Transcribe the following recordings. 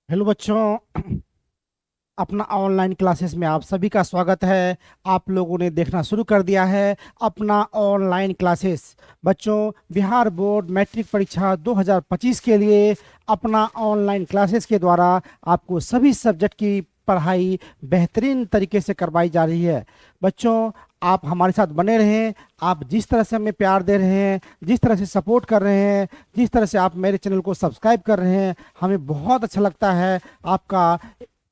Hello बच्चों। अपना online classes में आप सभी का स्वागत है। आप लोगों ने देखना शुरू कर दिया है अपना ऑनलाइन क्लासेस। बच्चों, बिहार बोर्ड मैट्रिक परीक्षा 2025 के लिए अपना ऑनलाइन क्लासेस के द्वारा आपको सभी सब्जेक्ट की पढ़ाई बेहतरीन तरीके से करवाई जा रही है। बच्चों, आप हमारे साथ बने रहें। आप जिस तरह से हमें प्यार दे रहे हैं, जिस तरह से सपोर्ट कर रहे हैं, जिस तरह से आप मेरे चैनल को सब्सक्राइब कर रहे हैं, हमें बहुत अच्छा लगता है। आपका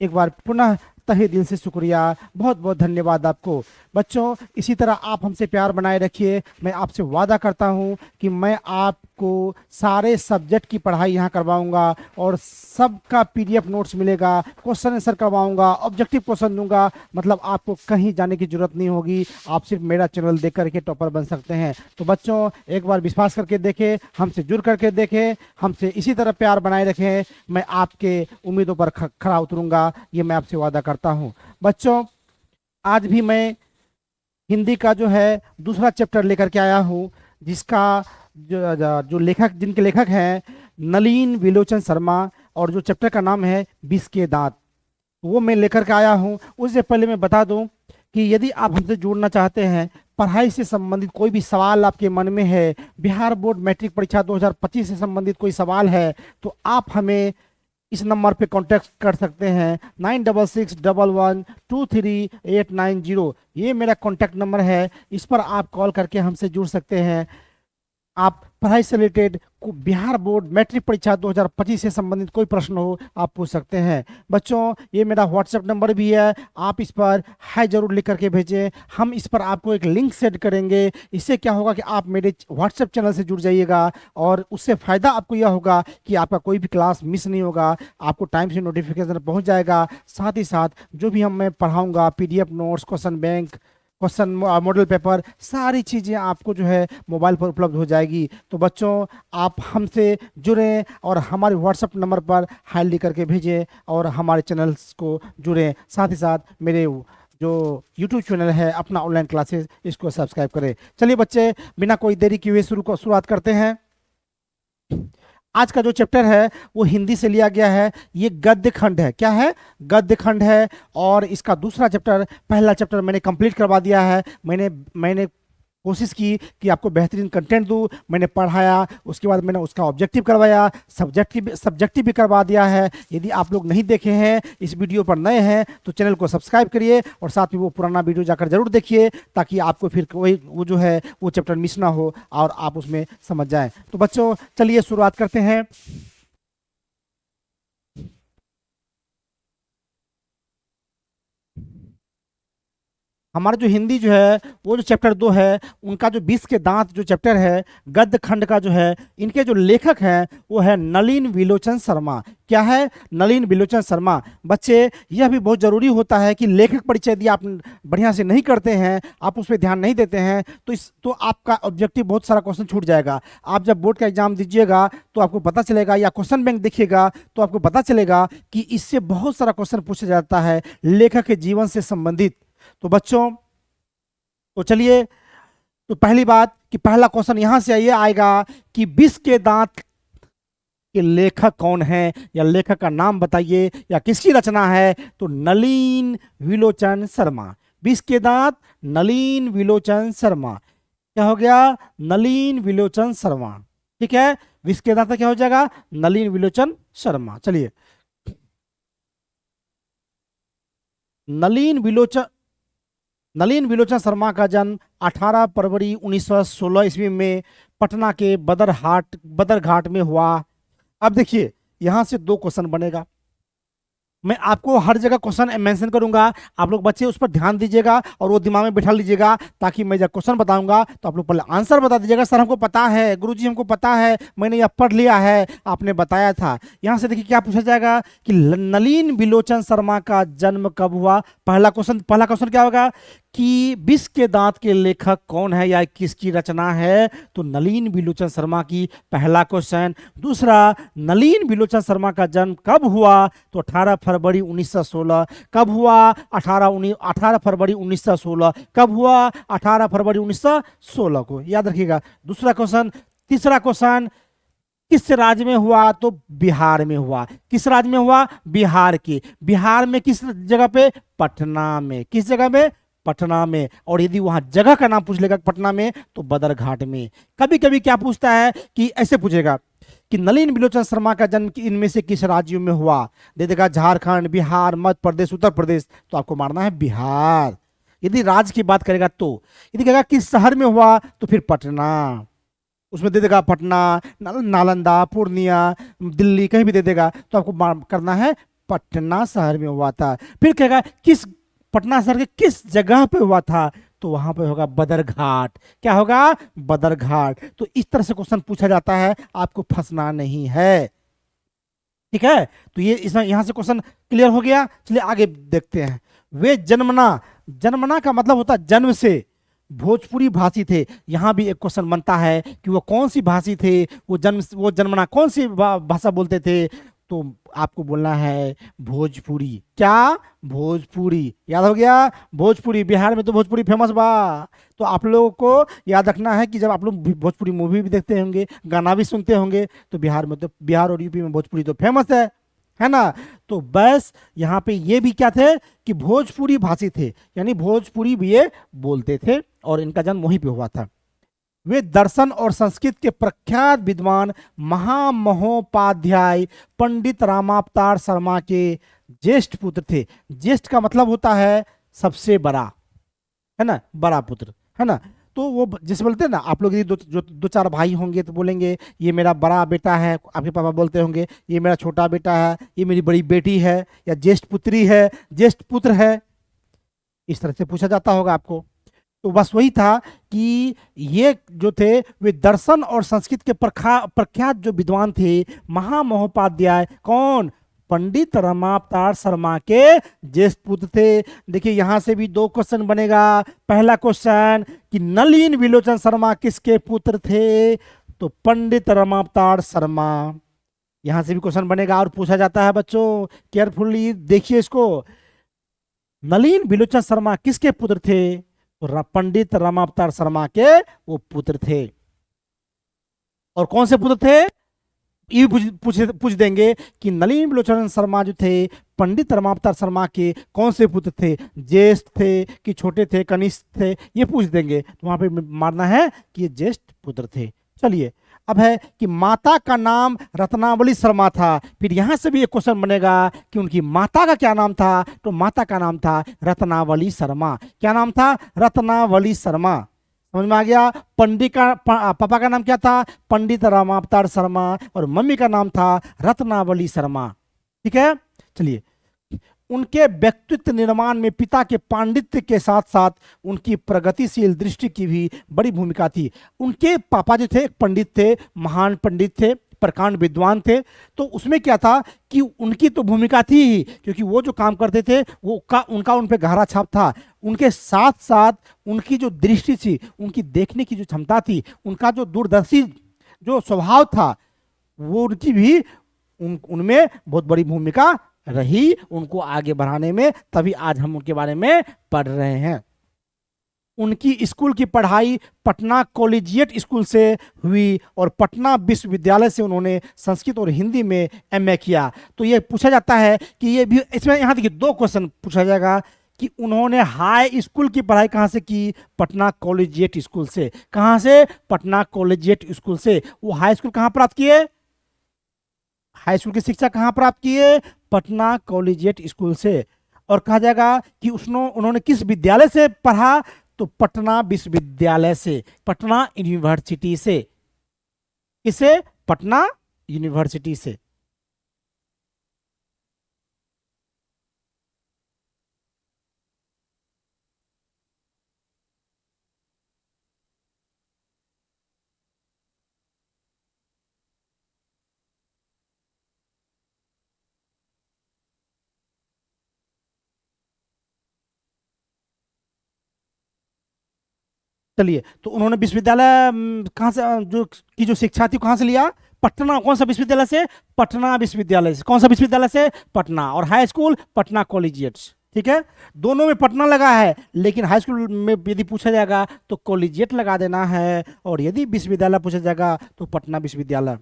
एक बार पुनः तहे दिल से शुक्रिया, बहुत बहुत धन्यवाद आपको। बच्चों, इसी तरह आप हमसे प्यार बनाए रखिए। मैं आपसे वादा करता हूं कि मैं आपको सारे सब्जेक्ट की पढ़ाई यहाँ करवाऊंगा और सबका पीडीएफ नोट्स मिलेगा, क्वेश्चन आंसर करवाऊंगा, ऑब्जेक्टिव क्वेश्चन दूंगा। मतलब आपको कहीं जाने की जरूरत नहीं होगी। आप सिर्फ मेरा चैनल देख करके टॉपर बन सकते हैं। तो बच्चों, एक बार विश्वास करके देखें, हमसे जुड़ करके देखें, हमसे इसी तरह प्यार बनाए रखें। मैं आपके उम्मीदों पर खरा उतरूंगा, ये मैं आपसे वादा करता हूँ। बच्चों, आज भी मैं हिंदी का जो है दूसरा चैप्टर लेकर के आया हूँ, जिसका जो लेखक, जिनके लेखक हैं नलिन विलोचन शर्मा, और जो चैप्टर का नाम है विष के दांत, वो मैं लेकर के आया हूँ। उससे पहले मैं बता दूं कि यदि आप हमसे जुड़ना चाहते हैं, पढ़ाई से संबंधित कोई भी सवाल आपके मन में है, बिहार बोर्ड मैट्रिक परीक्षा 2025 से संबंधित कोई सवाल है, तो आप हमें इस नंबर पे कांटेक्ट कर सकते हैं। 96611123 890, ये मेरा कांटेक्ट नंबर है। इस पर आप कॉल करके हमसे जुड़ सकते हैं। आप पढ़ाई से रिलेटेड बिहार बोर्ड मैट्रिक परीक्षा 2025 से संबंधित कोई प्रश्न हो, आप पूछ सकते हैं। बच्चों, ये मेरा व्हाट्सएप नंबर भी है। आप इस पर हाय जरूर लिख करके भेजें। हम इस पर आपको एक लिंक सेंड करेंगे। इससे क्या होगा कि आप मेरे व्हाट्सएप चैनल से जुड़ जाइएगा, और उससे फ़ायदा आपको यह होगा कि आपका कोई भी क्लास मिस नहीं होगा, आपको टाइम से नोटिफिकेशन पहुंच जाएगा। साथ ही साथ जो भी मैं पढ़ाऊंगा, PDF notes, question bank, question model paper, सारी चीज़ें आपको जो है मोबाइल पर उपलब्ध हो जाएगी। तो बच्चों, आप हमसे जुड़ें और हमारे व्हाट्सएप नंबर पर हाई लिख करके भेजें और हमारे चैनल्स को जुड़ें। साथ ही साथ मेरे जो यूट्यूब चैनल है अपना ऑनलाइन क्लासेस, इसको सब्सक्राइब करें। चलिए बच्चे, बिना कोई देरी किए हुए शुरुआत करते हैं। आज का जो चैप्टर है वो हिंदी से लिया गया है। ये गद्य खंड है। क्या है? गद्य खंड है। और इसका दूसरा चैप्टर, पहला चैप्टर मैंने कंप्लीट करवा दिया है। मैंने मैंने कोशिश की कि आपको बेहतरीन कंटेंट दूं। मैंने पढ़ाया, उसके बाद मैंने उसका ऑब्जेक्टिव करवाया, सब्जेक्टिव भी करवा दिया है। यदि आप लोग नहीं देखे हैं, इस वीडियो पर नए हैं, तो चैनल को सब्सक्राइब करिए और साथ में वो पुराना वीडियो जाकर जरूर देखिए, ताकि आपको फिर कोई वो जो है वो चैप्टर मिस ना हो और आप उसमें समझ जाएं। तो बच्चों, चलिए शुरुआत करते हैं। हमारा जो हिंदी जो है, वो जो चैप्टर 2 है, उनका जो विष के दांत जो चैप्टर है, गद्य खंड का जो है, इनके जो लेखक हैं वो है नलिन विलोचन शर्मा। क्या है? नलिन विलोचन शर्मा। बच्चे, यह भी बहुत जरूरी होता है कि लेखक परिचय यदि आप बढ़िया से नहीं करते हैं, आप उस पर ध्यान नहीं देते हैं, तो आपका ऑब्जेक्टिव बहुत सारा क्वेश्चन छूट जाएगा। आप जब बोर्ड का एग्जाम दीजिएगा तो आपको पता चलेगा, या क्वेश्चन बैंक देखिएगा तो आपको पता चलेगा कि इससे बहुत सारा क्वेश्चन पूछा जाता है लेखक के जीवन से संबंधित। तो बच्चों, तो चलिए, तो पहली बात कि पहला क्वेश्चन यहां से ये आएगा कि विष के दांत के लेखक कौन है, या लेखक का नाम बताइए, या किसकी रचना है। तो नलिन विलोचन शर्मा। विष के दांत, नलिन विलोचन शर्मा। क्या हो गया? नलिन विलोचन शर्मा। ठीक है, विष के दांत क्या हो जाएगा? नलिन विलोचन शर्मा। चलिए, नलिन विलोचन नलिन विलोचन शर्मा का जन्म 18 फरवरी 1916 ईस्वी में पटना के बदरघाट में हुआ। अब देखिए, यहां से दो क्वेश्चन बनेगा। मैं आपको हर जगह क्वेश्चन मेंशन करूंगा, आप लोग बच्चे उस पर ध्यान दीजिएगा और वो दिमाग में बिठा लीजिएगा, ताकि मैं जब क्वेश्चन बताऊंगा तो आप लोग पहले आंसर बता दीजिएगा। सर हमको पता है, गुरुजी हमको पता है, मैंने यह पढ़ लिया है, आपने बताया था। यहाँ से देखिए क्या पूछा जाएगा कि नलिन विलोचन शर्मा का जन्म कब हुआ। पहला क्वेश्चन क्या होगा कि विष के दांत के लेखक कौन है, या किसकी रचना है। तो नलिन विलोचन शर्मा की, पहला क्वेश्चन। दूसरा, नलिन विलोचन शर्मा का जन्म कब हुआ। तो 18 फरवरी 1916। कब हुआ? 18 फरवरी 1916। कब हुआ? 18 फरवरी 1916 को, याद रखिएगा। दूसरा क्वेश्चन। तीसरा क्वेश्चन, किस राज्य में हुआ? तो बिहार में हुआ। किस राज्य में हुआ? बिहार के। बिहार में किस जगह पे? पटना में। किस जगह में? पटना में। और यदि वहां जगह का नाम पूछ लेगा पटना में तो बदरघाट में। कभी कभी क्या पूछता है कि ऐसे पूछेगा कि नलिन बिलोचन शर्मा का जन्म इनमें से किस राज्यों में हुआ? दे देगा झारखंड, बिहार, मध्य प्रदेश, उत्तर प्रदेश, तो आपको मारना है बिहार। यदि राज्य की बात करेगा तो। यदि कहेगा किस शहर में हुआ तो फिर पटना, उसमें दे देगा पटना, नालंदा, पूर्णिया, दिल्ली, कहीं भी दे देगा तो आपको करना है पटना शहर में हुआ था। फिर कहेगा किस पटना शहर के किस जगह पे हुआ था? तो वहां पे होगा बदरघाट। क्या होगा? बदरघाट। तो इस तरह से क्वेश्चन पूछा जाता है, आपको फंसना नहीं है। ठीक है, तो ये इसमें यहां से क्वेश्चन क्लियर हो गया। चलिए आगे देखते हैं। वे जन्मना, जन्मना का मतलब होता है जन्म से भोजपुरी भाषी थे। यहां भी एक क्वेश्चन बनता है कि वो कौन सी भाषी थे, वो जन्मना कौन सी भाषा बोलते थे? तो आपको बोलना है भोजपुरी। क्या? भोजपुरी। याद हो गया? भोजपुरी। बिहार में तो भोजपुरी फेमस बा। तो आप लोगों को याद रखना है कि जब आप लोग भोजपुरी मूवी भी देखते होंगे, गाना भी सुनते होंगे, तो बिहार में तो, बिहार और यूपी में भोजपुरी तो फेमस है ना? तो बस यहाँ पे ये भी क्या थे कि भोजपुरी भाषी थे, यानी भोजपुरी भी ये बोलते थे और इनका जन्म वहीं पे हुआ था। वे दर्शन और संस्कृत के प्रख्यात विद्वान महामहोपाध्याय पंडित रामावतार शर्मा के ज्येष्ठ पुत्र थे। ज्येष्ठ का मतलब होता है सबसे बड़ा, है ना, बड़ा पुत्र, है ना? तो वो जैसे बोलते हैं ना, आप लोग यदि दो चार भाई होंगे तो बोलेंगे ये मेरा बड़ा बेटा है, आपके पापा बोलते होंगे ये मेरा छोटा बेटा है, ये मेरी बड़ी बेटी है, या ज्येष्ठ पुत्री है, ज्येष्ठ पुत्र है। इस तरह से पूछा जाता होगा आपको। तो बस वही था कि ये जो थे वे दर्शन और संस्कृत के प्रख्यात जो विद्वान थे, महामहोपाध्याय, कौन? पंडित रमावतार शर्मा के ज्येष्ठ पुत्र थे। देखिए यहां से भी दो क्वेश्चन बनेगा। पहला क्वेश्चन कि नलिन विलोचन शर्मा किसके पुत्र थे? तो पंडित रमावतार शर्मा। यहां से भी क्वेश्चन बनेगा और पूछा जाता है बच्चों, केयरफुली देखिए इसको। नलिन विलोचन शर्मा किसके पुत्र थे? तो पंडित रामावतार शर्मा के वो पुत्र थे। और कौन से पुत्र थे? ये भी पूछ देंगे कि नलिन विलोचन शर्मा जो थे पंडित रामावतार शर्मा के कौन से पुत्र थे? ज्येष्ठ थे कि छोटे थे, कनिष्ठ थे? ये पूछ देंगे, तो वहां पे मारना है कि ये ज्येष्ठ पुत्र थे। चलिए अब है कि माता का नाम रत्नावली शर्मा था। फिर यहां से भी एक क्वेश्चन बनेगा कि उनकी माता का क्या नाम था? तो माता का नाम था रत्नावली शर्मा। क्या नाम था? रत्नावली शर्मा। समझ में आ गया? पंडित का पापा का नाम क्या था? पंडित रामावतार शर्मा। और मम्मी का नाम था रत्नावली शर्मा। ठीक है, चलिए। उनके व्यक्तित्व निर्माण में पिता के पांडित्य के साथ साथ उनकी प्रगतिशील दृष्टि की भी बड़ी भूमिका थी। उनके पापा जो थे एक पंडित थे, महान पंडित थे, प्रकांड विद्वान थे। तो उसमें क्या था कि उनकी तो भूमिका थी ही, क्योंकि वो जो काम करते थे वो उनका उन पे गहरा छाप था। उनके साथ साथ उनकी जो दृष्टि थी, उनकी देखने की जो क्षमता थी, उनका जो दूरदर्शी जो स्वभाव था, वो उनकी भी उनमें बहुत बड़ी भूमिका रही उनको आगे बढ़ाने में। तभी आज हम उनके बारे में पढ़ रहे हैं। उनकी स्कूल की पढ़ाई पटना कॉलेजिएट स्कूल से हुई और पटना विश्वविद्यालय से उन्होंने संस्कृत और हिंदी में एमए किया। तो ये पूछा जाता है कि ये भी, इसमें यहाँ देखिए दो क्वेश्चन पूछा जाएगा कि उन्होंने हाई स्कूल की पढ़ाई कहाँ से की? पटना कॉलेजिएट स्कूल से। कहाँ से? पटना कॉलेजिएट स्कूल से। वो हाई स्कूल कहाँ प्राप्त किए? हाई स्कूल की शिक्षा कहाँ प्राप्त किए? पटना कॉलेजिएट स्कूल से। और कहा जाएगा कि उन्होंने किस विद्यालय से पढ़ा? तो पटना विश्वविद्यालय से, पटना यूनिवर्सिटी से। किसे? पटना यूनिवर्सिटी से। चलिए, तो उन्होंने विश्वविद्यालय कहाँ से जो शिक्षा थी कहाँ से लिया? पटना। कौन सा विश्वविद्यालय से? पटना विश्वविद्यालय से। कौन सा विश्वविद्यालय से? पटना। और हाई स्कूल पटना कॉलेजिएट्स। ठीक है, दोनों में पटना लगा है, लेकिन हाई स्कूल में यदि पूछा जाएगा तो कॉलेजिएट लगा देना है, और यदि विश्वविद्यालय पूछा जाएगा तो पटना विश्वविद्यालय।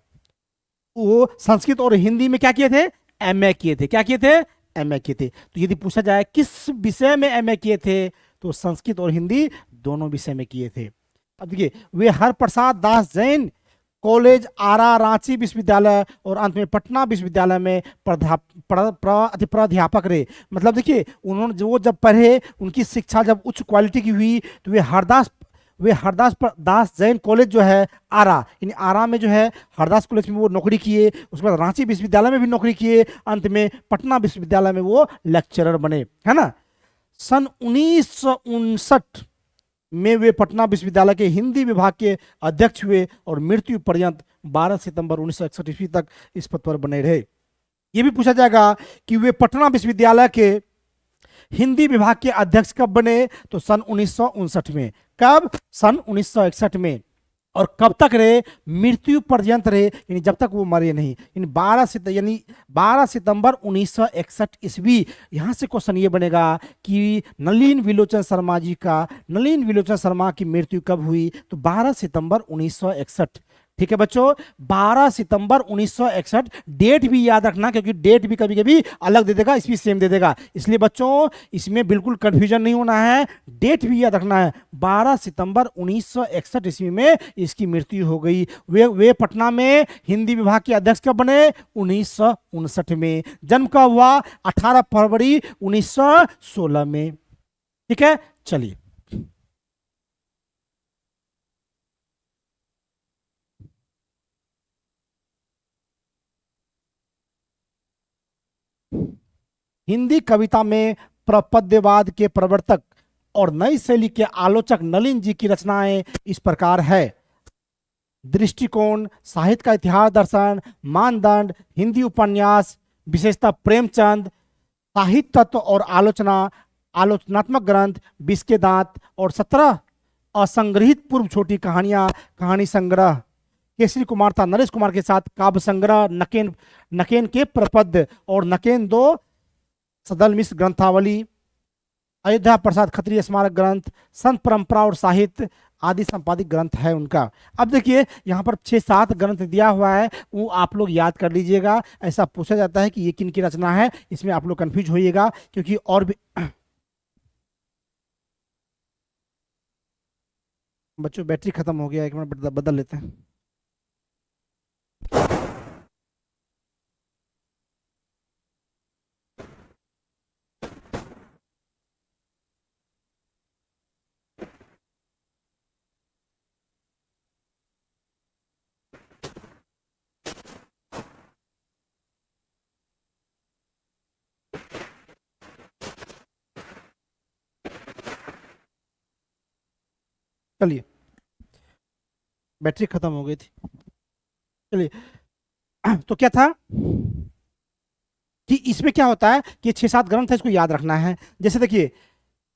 वो संस्कृत और हिंदी में क्या किए थे? एमए किए थे। क्या किए थे? एमए किए थे। तो यदि पूछा जाए किस विषय में एमए किए थे, तो संस्कृत और हिंदी दोनों विषय में किए थे। अब देखिए, वे हरप्रसाद दास जैन कॉलेज, आरा, रांची विश्वविद्यालय और अंत में पटना विश्वविद्यालय में प्राध्यापक रहे। मतलब देखिए, उन्होंने जो जब पढ़े, उनकी शिक्षा जब उच्च क्वालिटी की हुई, तो वे हरदास दास जैन कॉलेज जो है आरा, यानी आरा में जो है हरदास कॉलेज में वो नौकरी किए। उसके बाद रांची विश्वविद्यालय में भी नौकरी किए। अंत में पटना विश्वविद्यालय में वो लेक्चरर बने, है ना। सन 1959 में वे पटना विश्वविद्यालय के हिंदी विभाग के अध्यक्ष हुए और मृत्यु पर्यंत 12 सितंबर 1961 ईस्वी तक इस पद पर बने रहे। ये भी पूछा जाएगा कि वे पटना विश्वविद्यालय के हिंदी विभाग के अध्यक्ष कब बने, तो सन 1959 में। कब? सन 1961 में। और कब तक रहे? मृत्यु पर्यंत रहे, यानी जब तक वो मरे नहीं, यानी 12 सितंबर 1961 ईस्वी। यहां से क्वेश्चन ये बनेगा कि नलिन विलोचन शर्मा की मृत्यु कब हुई, तो 12 सितंबर 1961। ठीक है बच्चों, 12 सितंबर 1961। डेट भी याद रखना, क्योंकि डेट भी कभी कभी अलग दे देगा, इसमें सेम दे देगा, इसलिए बच्चों इसमें बिल्कुल कंफ्यूजन नहीं होना है। डेट भी याद रखना है। 12 सितंबर 1961 ईस्वी में इसकी मृत्यु हो गई। वे पटना में हिंदी विभाग के अध्यक्ष कब बने? 1959 में। जन्म कब हुआ? 18 फरवरी 1916 में। ठीक है, चलिए। हिंदी कविता में प्रपद्यवाद के प्रवर्तक और नई शैली के आलोचक नलिन जी की रचनाएं इस प्रकार है। दृष्टिकोण, साहित्य का इतिहास दर्शन, मानदंड, हिंदी उपन्यास, विशेषता प्रेमचंद, साहित्य तत्व और आलोचनात्मक ग्रंथ, बिस के दांत और 17 असंग्रहित पूर्व छोटी कहानियां, कहानी संग्रह। केसरी कुमार था नरेश कुमार के साथ काव्य संग्रह, नकेन नकेन के प्रपद्य और नकेन दो सदल मिश्र ग्रंथावली, अयोध्या प्रसाद खत्रिय स्मारक ग्रंथ, संत परंपरा और साहित्य आदि संपादित ग्रंथ है उनका। अब देखिए, यहाँ पर 6-7 ग्रंथ दिया हुआ है, वो आप लोग याद कर लीजिएगा। ऐसा पूछा जाता है कि ये किन की रचना है, इसमें आप लोग कंफ्यूज होइएगा, क्योंकि और भी बच्चों बैटरी खत्म हो गया, 1 मिनट बदल लेते हैं। चलिए, बैटरी खत्म हो गई थी। चलिए, तो क्या था कि इसमें क्या होता है कि 6-7 ग्रंथ है, इसको याद रखना है। जैसे देखिए,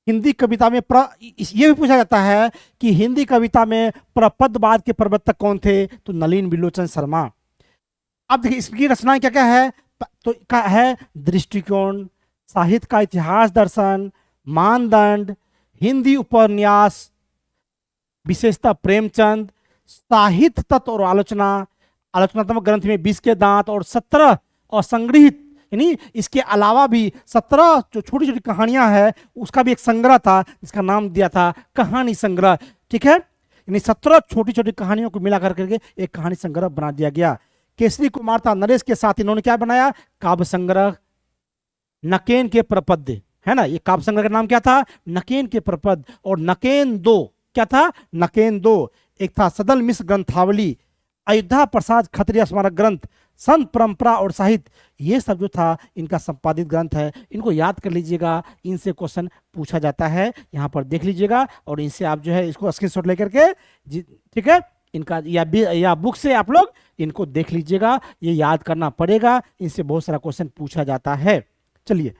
हिंदी कविता में ये भी पूछा जाता है कि हिंदी कविता में प्रपदवाद के प्रवर्तक कौन थे, तो नलिन विलोचन शर्मा। अब देखिए, इसकी रचनाएं क्या क्या है, तो क्या है? दृष्टिकोण, साहित्य का इतिहास दर्शन, मानदंड, हिंदी उपन्यास, विशेषता प्रेमचंद, साहित्य तत्व और आलोचनात्मक ग्रंथ में 20 के दांत और 17 असंग्रहित, यानी इसके अलावा भी 17 जो छोटी छोटी कहानियां हैं, उसका भी एक संग्रह था जिसका नाम दिया था कहानी संग्रह। ठीक है, यानी 17 छोटी छोटी कहानियों को मिला करके एक कहानी संग्रह बना दिया गया। केसरी कुमार था नरेश के साथ इन्होंने क्या बनाया? काव्य संग्रह, नकेन के प्रपद्य, है ना। ये काव्य संग्रह का नाम क्या था? नकेन के प्रपद्य। और नकेन दो, क्या था? नकेन दो। एक था सदल मिश्र ग्रंथावली, अयोध्या प्रसाद खत्रिय स्मारक ग्रंथ, संत परंपरा और साहित्य, ये सब जो था इनका संपादित ग्रंथ है। इनको याद कर लीजिएगा, इनसे क्वेश्चन पूछा जाता है। यहाँ पर देख लीजिएगा और इनसे आप जो है इसको स्क्रीनशॉट लेकर के ठीक है, इनका या बुक से आप लोग इनको देख लीजिएगा, ये याद करना पड़ेगा, इनसे बहुत सारा क्वेश्चन पूछा जाता है। चलिए,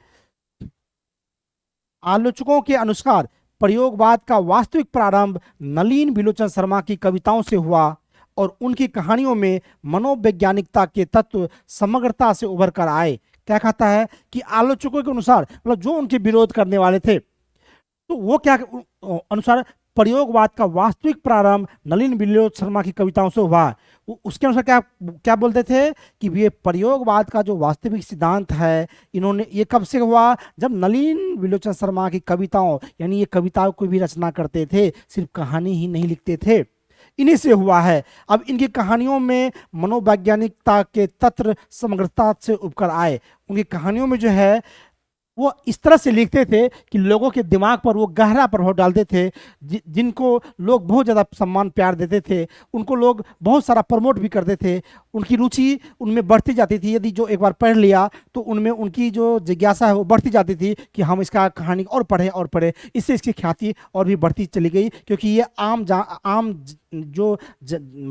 आलोचकों के अनुसार प्रयोगवाद का वास्तविक प्रारंभ नलिन विलोचन शर्मा की कविताओं से हुआ और उनकी कहानियों में मनोवैज्ञानिकता के तत्व समग्रता से उभर कर आए। क्या कहता है कि आलोचकों के अनुसार, मतलब जो उनके विरोध करने वाले थे, तो वो क्या अनुसार प्रयोगवाद का वास्तविक प्रारंभ नलिन विलोचन शर्मा की कविताओं से हुआ। उसके अनुसार क्या क्या बोलते थे कि ये प्रयोगवाद का जो वास्तविक सिद्धांत है, इन्होंने ये कब से हुआ, जब नलिन विलोचन शर्मा की कविताओं, यानी ये कविताओं को भी रचना करते थे, सिर्फ कहानी ही नहीं लिखते थे, इन्हीं से हुआ है। अब इनकी कहानियों में मनोवैज्ञानिकता के तत्व समग्रता से उभर आए। उनकी कहानियों में जो है वो इस तरह से लिखते थे कि लोगों के दिमाग पर वो गहरा प्रभाव डालते थे। जिनको लोग बहुत ज़्यादा सम्मान प्यार देते थे, उनको लोग बहुत सारा प्रमोट भी करते थे, उनकी रुचि उनमें बढ़ती जाती थी। यदि जो एक बार पढ़ लिया तो उनमें उनकी जो जिज्ञासा है वो बढ़ती जाती थी कि हम इसका कहानी और पढ़ें और पढ़ें। इससे इसकी ख्याति और भी बढ़ती चली गई, क्योंकि ये जो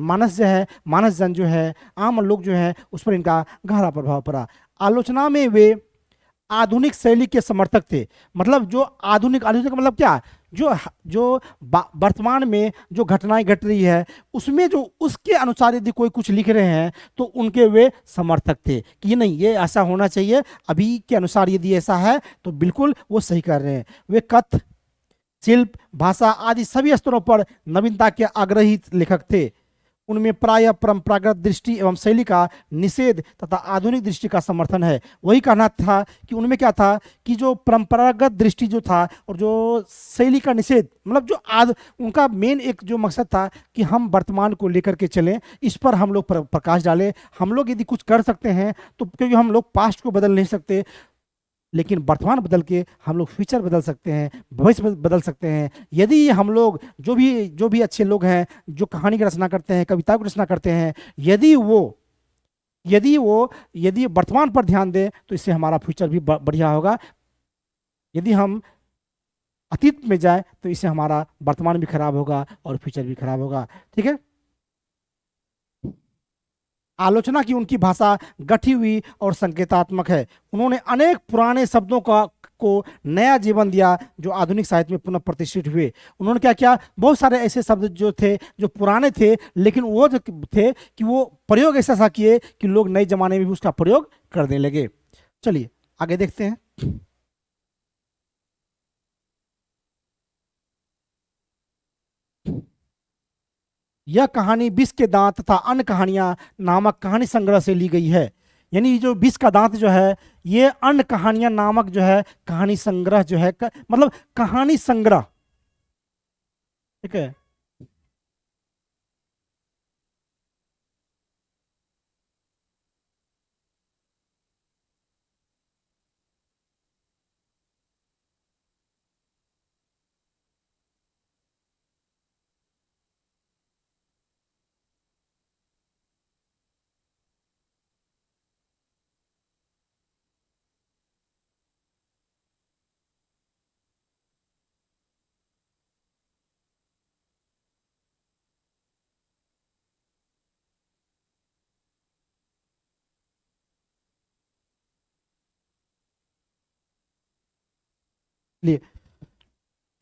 मानस जो है, मानस जन जो है, आम लोग जो है, उस पर इनका गहरा प्रभाव पड़ा। आलोचना में वे आधुनिक शैली के समर्थक थे। मतलब जो आधुनिक, आधुनिक का मतलब क्या, जो जो वर्तमान में जो घटनाएं घट रही है उसमें जो उसके अनुसार यदि कोई कुछ लिख रहे हैं तो उनके वे समर्थक थे कि ये नहीं, ये ऐसा होना चाहिए, अभी के अनुसार यदि ऐसा है तो बिल्कुल वो सही कर रहे हैं। वे कथ, शिल्प, भाषा आदि सभी स्तरों पर नवीनता के आग्रही लेखक थे। उनमें प्रायः परंपरागत दृष्टि एवं शैली का निषेध तथा आधुनिक दृष्टि का समर्थन है। वही कहना था कि उनमें क्या था कि जो परंपरागत दृष्टि जो था और जो शैली का निषेध, मतलब जो उनका मेन एक जो मकसद था कि हम वर्तमान को लेकर के चलें, इस पर हम लोग प्रकाश डालें। हम लोग यदि कुछ कर सकते हैं तो, क्योंकि हम लोग पास्ट को बदल नहीं सकते, लेकिन वर्तमान बदल के हम लोग फ्यूचर बदल सकते हैं, भविष्य बदल सकते हैं। यदि हम लोग जो भी अच्छे लोग हैं, जो कहानी की रचना करते हैं, कविता की रचना करते हैं, यदि वर्तमान पर ध्यान दें तो इससे हमारा फ्यूचर भी बढ़िया होगा। यदि हम अतीत में जाए तो इससे हमारा वर्तमान भी खराब होगा और फ्यूचर भी खराब होगा। ठीक है। आलोचना की उनकी भाषा गठी हुई और संकेतात्मक है। उन्होंने अनेक पुराने शब्दों को नया जीवन दिया जो आधुनिक साहित्य में पुनः प्रतिष्ठित हुए। उन्होंने क्या किया, बहुत सारे ऐसे शब्द जो थे जो पुराने थे, लेकिन वो जो थे कि वो प्रयोग ऐसा किए कि लोग नए जमाने में भी उसका प्रयोग करने लगे। चलिए आगे देखते हैं। यह कहानी विष के दांत तथा अन्य कहानियां नामक कहानी संग्रह से ली गई है। यानी जो विष का दांत जो है, ये अन्य कहानियां नामक जो है कहानी संग्रह जो है, मतलब कहानी संग्रह। ठीक है। लिए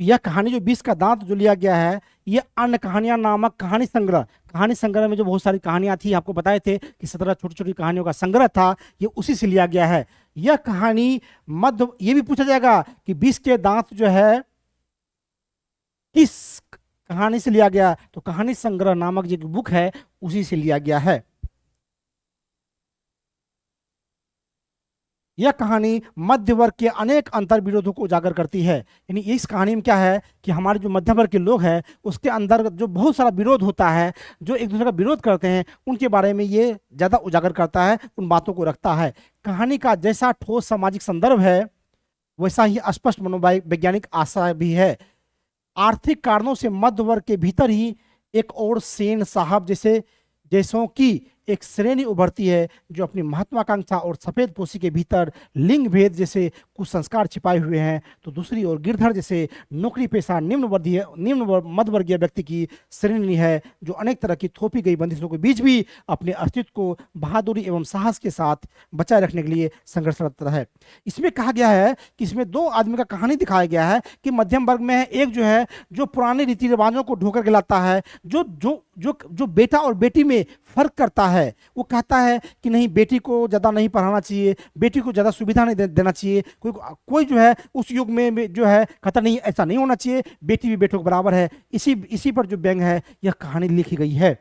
यह कहानी जो विष का दांत जो लिया गया है, ये अन्य कहानियां नामक कहानी संग्रह, कहानी संग्रह में जो बहुत सारी कहानियां थी, आपको बताए थे कि 17 छोटी छोटी कहानियों का संग्रह था, ये उसी से लिया गया है। यह कहानी मध्य, ये भी पूछा जाएगा कि विष के दांत जो है किस कहानी से लिया गया, तो कहानी संग्रह नामक जो बुक है उसी से लिया गया है। यह कहानी मध्य वर्ग के अनेक अंतर विरोधों को उजागर करती है। यानी इस कहानी में क्या है कि हमारे जो मध्य वर्ग के लोग हैं उसके अंदर जो बहुत सारा विरोध होता है, जो एक दूसरे का विरोध करते हैं, उनके बारे में ये ज़्यादा उजागर करता है, उन बातों को रखता है। कहानी का जैसा ठोस सामाजिक संदर्भ है वैसा ही स्पष्ट मनोवैज्ञानिक आशा भी है। आर्थिक कारणों से मध्य वर्ग के भीतर ही एक और सेन साहब जैसों की एक श्रेणी उभरती है जो अपनी महत्वाकांक्षा और सफेद पोशी के भीतर लिंग भेद जैसे कुछ संस्कार छिपाए हुए हैं, तो दूसरी ओर गिरधर जैसे नौकरी पेशा निम्न मध्यवर्गीय व्यक्ति की श्रेणी है जो अनेक तरह की थोपी गई बंदिशों के बीच भी अपने अस्तित्व को बहादुरी एवं साहस के साथ बचाए रखने के लिए संघर्षरत है। इसमें कहा गया है कि इसमें दो आदमी का कहानी दिखाया गया है कि मध्यम वर्ग में है एक जो है जो पुराने रीति रिवाजों को ढोकर के लाता है, जो जो जो जो बेटा और बेटी में फर्क करता है। वो कहता है कि नहीं, बेटी को ज़्यादा नहीं पढ़ाना चाहिए, बेटी को ज़्यादा सुविधा नहीं देना चाहिए। कोई जो है उस युग में जो है कहता नहीं, ऐसा नहीं होना चाहिए, बेटी भी बेटों के बराबर है। इसी पर जो व्यंग है, यह कहानी लिखी गई है।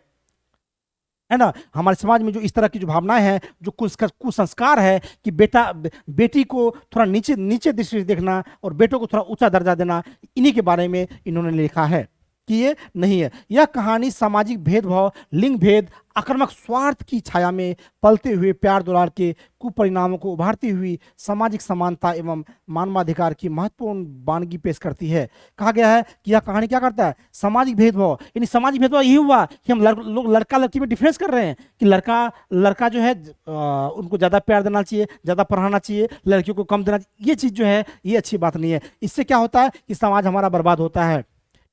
है ना। हमारे समाज में जो इस तरह की जो भावनाएं हैं, जो कुसंस्कार है कि बेटी को थोड़ा नीचे नीचे दृष्टि से देखना और बेटों को थोड़ा ऊंचा दर्जा देना, इन्हीं के बारे में इन्होंने लिखा है कि ये नहीं है। यह कहानी सामाजिक भेदभाव, लिंग भेद, आक्रामक स्वार्थ की छाया में पलते हुए प्यार दुलार के कुपरिणामों को उभारती हुई सामाजिक समानता एवं मानवाधिकार की महत्वपूर्ण वानगी पेश करती है। कहा गया है कि यह कहानी क्या करता है, सामाजिक भेदभाव, यानी सामाजिक भेदभाव यही हुआ कि हम लोग लड़का लड़की में डिफरेंस कर रहे हैं कि लड़का लड़का जो है उनको ज़्यादा प्यार देना चाहिए, ज़्यादा पढ़ाना चाहिए, लड़कियों को कम देना चाहिए। ये चीज़ जो है ये अच्छी बात नहीं है। इससे क्या होता है कि समाज हमारा बर्बाद होता है।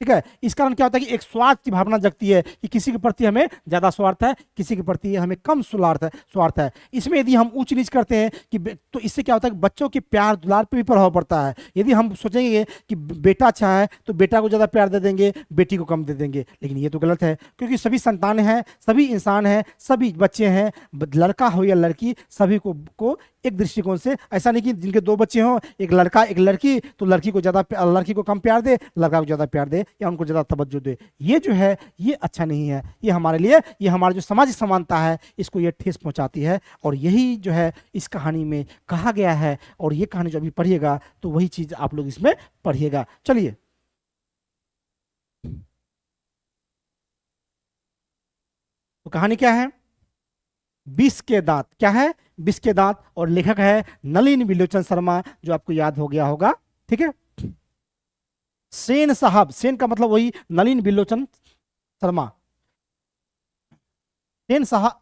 ठीक है, इस कारण क्या होता है कि एक स्वार्थ की भावना जगती है कि किसी के प्रति हमें ज्यादा स्वार्थ है, किसी के प्रति हमें कम स्वार्थ है। इसमें यदि हम ऊंच नीच करते हैं कि तो इससे क्या होता है कि बच्चों के प्यार दुलार पे भी प्रभाव पड़ता है। यदि हम सोचेंगे कि बेटा अच्छा है तो बेटा को ज्यादा प्यार दे देंगे, बेटी को कम दे देंगे, लेकिन ये तो गलत है, क्योंकि सभी संतानें हैं, सभी इंसान हैं, सभी बच्चे हैं, लड़का हो या लड़की, सभी को एक दृष्टिकोण से, ऐसा नहीं कि जिनके दो बच्चे हों, एक लड़का एक लड़की, तो लड़की को ज़्यादा, लड़की को कम प्यार दे, लड़का को ज़्यादा प्यार दे या उनको ज़्यादा तवज्जो दे। ये जो है ये अच्छा नहीं है। ये हमारे लिए, ये हमारा जो सामाजिक समानता है इसको ये ठेस पहुंचाती है। और यही जो है इस कहानी में कहा गया है। और ये कहानी जो अभी पढ़िएगा तो वही चीज़ आप लोग इसमें पढ़िएगा। चलिए, तो कहानी क्या है, विष के दांत। क्या है, विष के दांत। और लेखक है नलिन विलोचन शर्मा, जो आपको याद हो गया होगा। ठीक है, सेन साहब, सेन का मतलब वही नलिन विलोचन शर्मा, सेन साहब,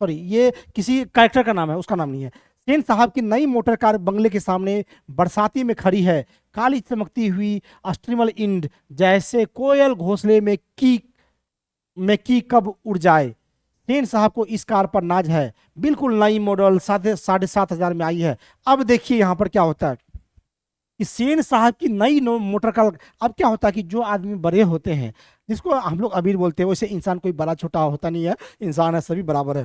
सॉरी ये किसी कैरेक्टर का नाम है, उसका नाम नहीं है। सेन साहब की नई मोटर कार बंगले के सामने बरसाती में खड़ी है, काली चमकती हुई स्ट्रीमल इंड जैसे कोयल घोंसले में की कब उड़ जाए। सेन साहब को इस कार पर नाज है, बिल्कुल नई मॉडल, 7,500 में आई है। अब देखिए यहाँ पर क्या होता है कि सेन साहब की नई मोटर कार। अब क्या होता है कि जो आदमी बड़े होते हैं, जिसको हम लोग अमीर बोलते हैं, वैसे इंसान कोई बड़ा छोटा होता नहीं है, इंसान है, सभी बराबर है।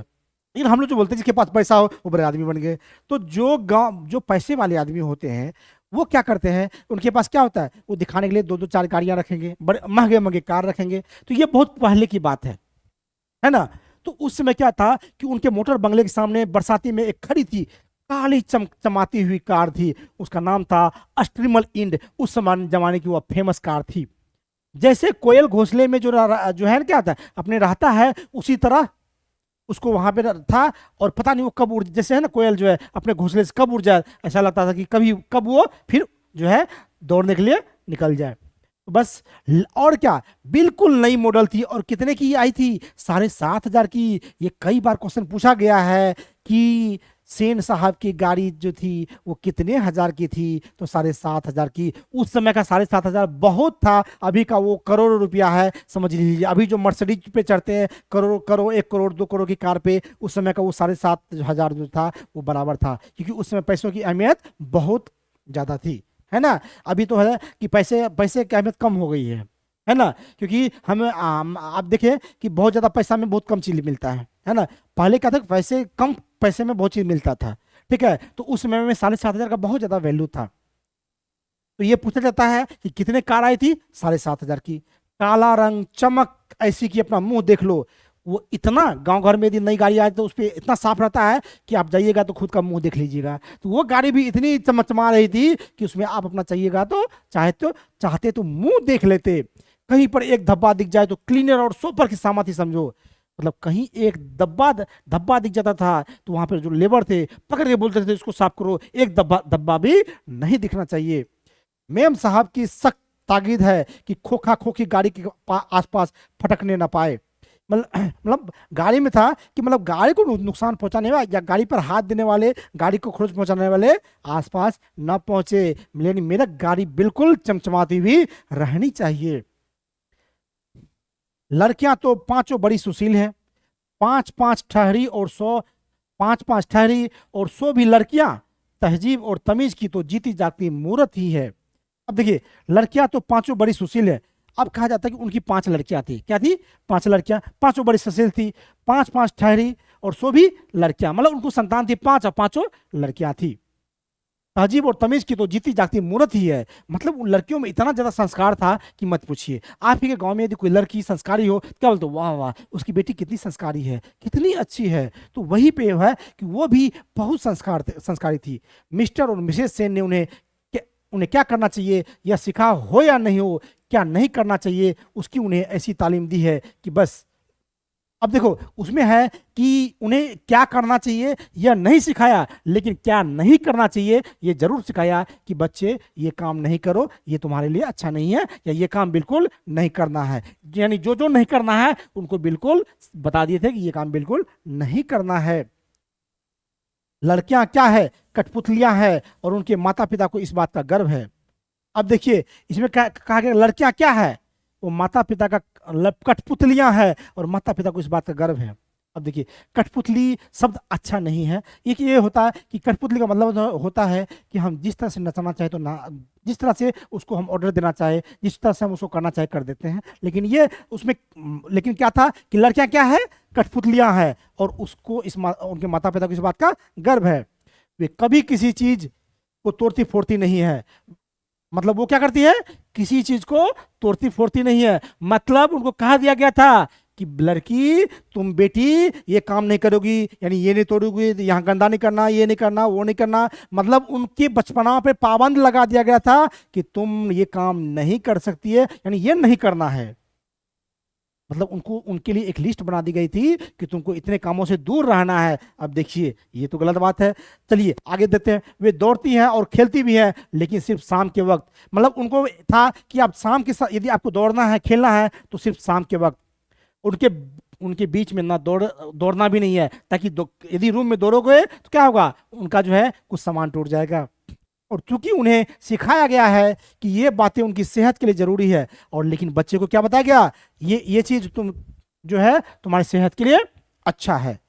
लेकिन हम लोग जो बोलते हैं जिसके पास पैसा हो वो बड़े आदमी बन गए। तो जो पैसे वाले आदमी होते हैं वो क्या करते हैं, उनके पास क्या होता है, वो दिखाने के लिए 2-2 4 गाड़ियां रखेंगे, बड़े महंगे महंगे कार रखेंगे। तो ये बहुत पहले की बात है ना। तो उस समय क्या था कि उनके मोटर बंगले के सामने बरसाती में एक खड़ी थी, काली चमाती हुई कार थी। उसका नाम था स्ट्रीमल इंड। उस जमाने की वो फेमस कार थी। जैसे कोयल घोंसले में जो है ना, क्या था, अपने रहता है, उसी तरह उसको वहां पे था। और पता नहीं वो कब उड़, जैसे है ना कोयल जो है अपने घोंसले से कब उड़ जाए, ऐसा लगता था कि कब वो फिर जो है दौड़ने के लिए निकल जाए। बस, और क्या, बिल्कुल नई मॉडल थी। और कितने की आई थी, 7,500 की। ये कई बार क्वेश्चन पूछा गया है कि सेन साहब की गाड़ी जो थी वो कितने हजार की थी, तो 7,500 की। उस समय का 7,500 बहुत था, अभी का वो करोड़ों रुपया है, समझ लीजिए। अभी जो मर्सिडीज पे चढ़ते हैं करोड़ 1 करोड़ 2 करोड़ की कार पे, उस समय का वो 7,500 जो था वो बराबर था, क्योंकि उस समय पैसों की अहमियत बहुत ज्यादा थी, है ना। अभी तो है कि पैसे की अहमियत कम हो गई है ना, क्योंकि हमें आप देखें कि बहुत ज़्यादा पैसा में बहुत कम चीज़ मिलता है ना। पहले क्या था, पैसे कम पैसे में बहुत चीज़ मिलता था। ठीक है, तो उस समय में 7,500 का बहुत ज़्यादा वैल्यू था। तो ये पूछा जाता है कि कितने कार आई थी, 7,500 की। काला रंग, चमक ऐसी कि अपना मुंह देख लो। वो इतना, गांव घर में यदि नई गाड़ी आए तो उस पर इतना साफ रहता है कि आप जाइएगा तो खुद का मुंह देख लीजिएगा। तो वो गाड़ी भी इतनी चमचमा रही थी कि उसमें आप अपना चाहिएगा तो चाहते तो मुंह देख लेते। कहीं पर एक धब्बा दिख जाए तो क्लीनर और सोपर की सामर्थ्य समझो। मतलब कहीं एक धब्बा दिख जाता था तो वहां पर जो लेबर थे पकड़ के बोलते थे इसको साफ करो, एक धब्बा भी नहीं दिखना चाहिए। मेम साहब की सख्त ताकीद है कि खोखा खोखी गाड़ी के आसपास फटकने ना पाए। मतलब गाड़ी में था कि मतलब गाड़ी को नुकसान पहुंचाने वाले या गाड़ी पर हाथ देने वाले, गाड़ी को खरोच पहुंचाने वाले आसपास ना पहुंचे। यानी मेरा गाड़ी बिल्कुल चमचमाती हुई रहनी चाहिए। लड़कियां तो पांचों बड़ी सुशील हैं, 5-5 ठहरी और 100 भी लड़कियां, तहजीब और तमीज की तो जीती जाती मूर्त ही है। अब देखिए, लड़कियां तो पांचों बड़ी सुशील है। अब कहा जाता है कि उनकी 5 लड़कियां थी। क्या थी, 5 लड़कियां, पांचों बड़ी सुशील थी, 5-5 ठहरी और 100 भी लड़कियां, मतलब उनको संतान थी 5 और 5 लड़कियां थी। तहजीब और तमीज की तो जीती जागती मूर्त ही है। मतलब उन लड़कियों में इतना ज्यादा संस्कार था कि मत पूछिए। आप ही के गांव में यदि कोई लड़की संस्कारी हो, क्या बोलते हो, वाह वाह उसकी बेटी कितनी संस्कारी है, कितनी अच्छी है। तो वही पे है कि वो भी बहुत संस्कारी थी। मिस्टर और मिसेस सेन ने उन्हें क्या करना चाहिए या सिखा हो या नहीं हो, क्या नहीं करना चाहिए, उसकी उन्हें ऐसी तालीम दी है कि बस। अब देखो उसमें है कि उन्हें क्या करना चाहिए यह नहीं सिखाया, लेकिन क्या नहीं करना चाहिए ये जरूर सिखाया कि बच्चे ये काम नहीं करो, ये तुम्हारे लिए अच्छा नहीं है, या ये काम बिल्कुल नहीं करना है। यानी जो जो नहीं करना है उनको बिल्कुल बता दिए थे कि ये काम बिल्कुल नहीं करना है। लड़कियां क्या है, कठपुतलियां हैं और उनके माता पिता को इस बात का गर्व है। अब देखिए इसमें कहा गया लड़कियां क्या है, वो माता पिता का कठपुतलियां हैं और माता पिता को इस बात का गर्व है। अब देखिए कठपुतली शब्द अच्छा नहीं है। एक ये होता है कि कठपुतली का मतलब होता है कि हम जिस तरह से नचाना चाहे तो ना, जिस तरह से उसको हम ऑर्डर देना चाहे, जिस तरह से हम उसको करना चाहे कर देते हैं। लेकिन ये उसमें लेकिन क्या था कि लड़कियां क्या है, कठपुतलियां हैं और उसको उनके माता पिता को इस बात का गर्व है। वे कभी किसी चीज को तोड़ती फोड़ती नहीं है। मतलब वो क्या करती है, किसी चीज को तोड़ती फोड़ती नहीं है। मतलब उनको कहा दिया गया था कि लड़की तुम बेटी ये काम नहीं करोगी, यानी ये नहीं तोड़ोगी, यहाँ गंदा नहीं करना, ये नहीं करना, वो नहीं करना। मतलब उनके बचपना पे पाबंद लगा दिया गया था कि तुम ये काम नहीं कर सकती है, यानी ये नहीं करना है। मतलब उनको उनके लिए एक लिस्ट बना दी गई थी कि तुमको इतने कामों से दूर रहना है। अब देखिए ये तो गलत बात है। चलिए आगे देते हैं। वे दौड़ती हैं और खेलती भी हैं लेकिन सिर्फ शाम के वक्त। मतलब उनको था कि आप शाम के साथ यदि आपको दौड़ना है खेलना है तो सिर्फ शाम के वक्त। उनके उनके बीच में ना दौड़ना भी नहीं है, ताकि यदि रूम में दौड़ोगे तो क्या होगा, उनका जो है कुछ सामान टूट जाएगा। और चूंकि उन्हें सिखाया गया है कि ये बातें उनकी सेहत के लिए जरूरी है, और लेकिन बच्चे को क्या बताया गया, ये चीज तुम जो है तुम्हारी सेहत के लिए अच्छा है।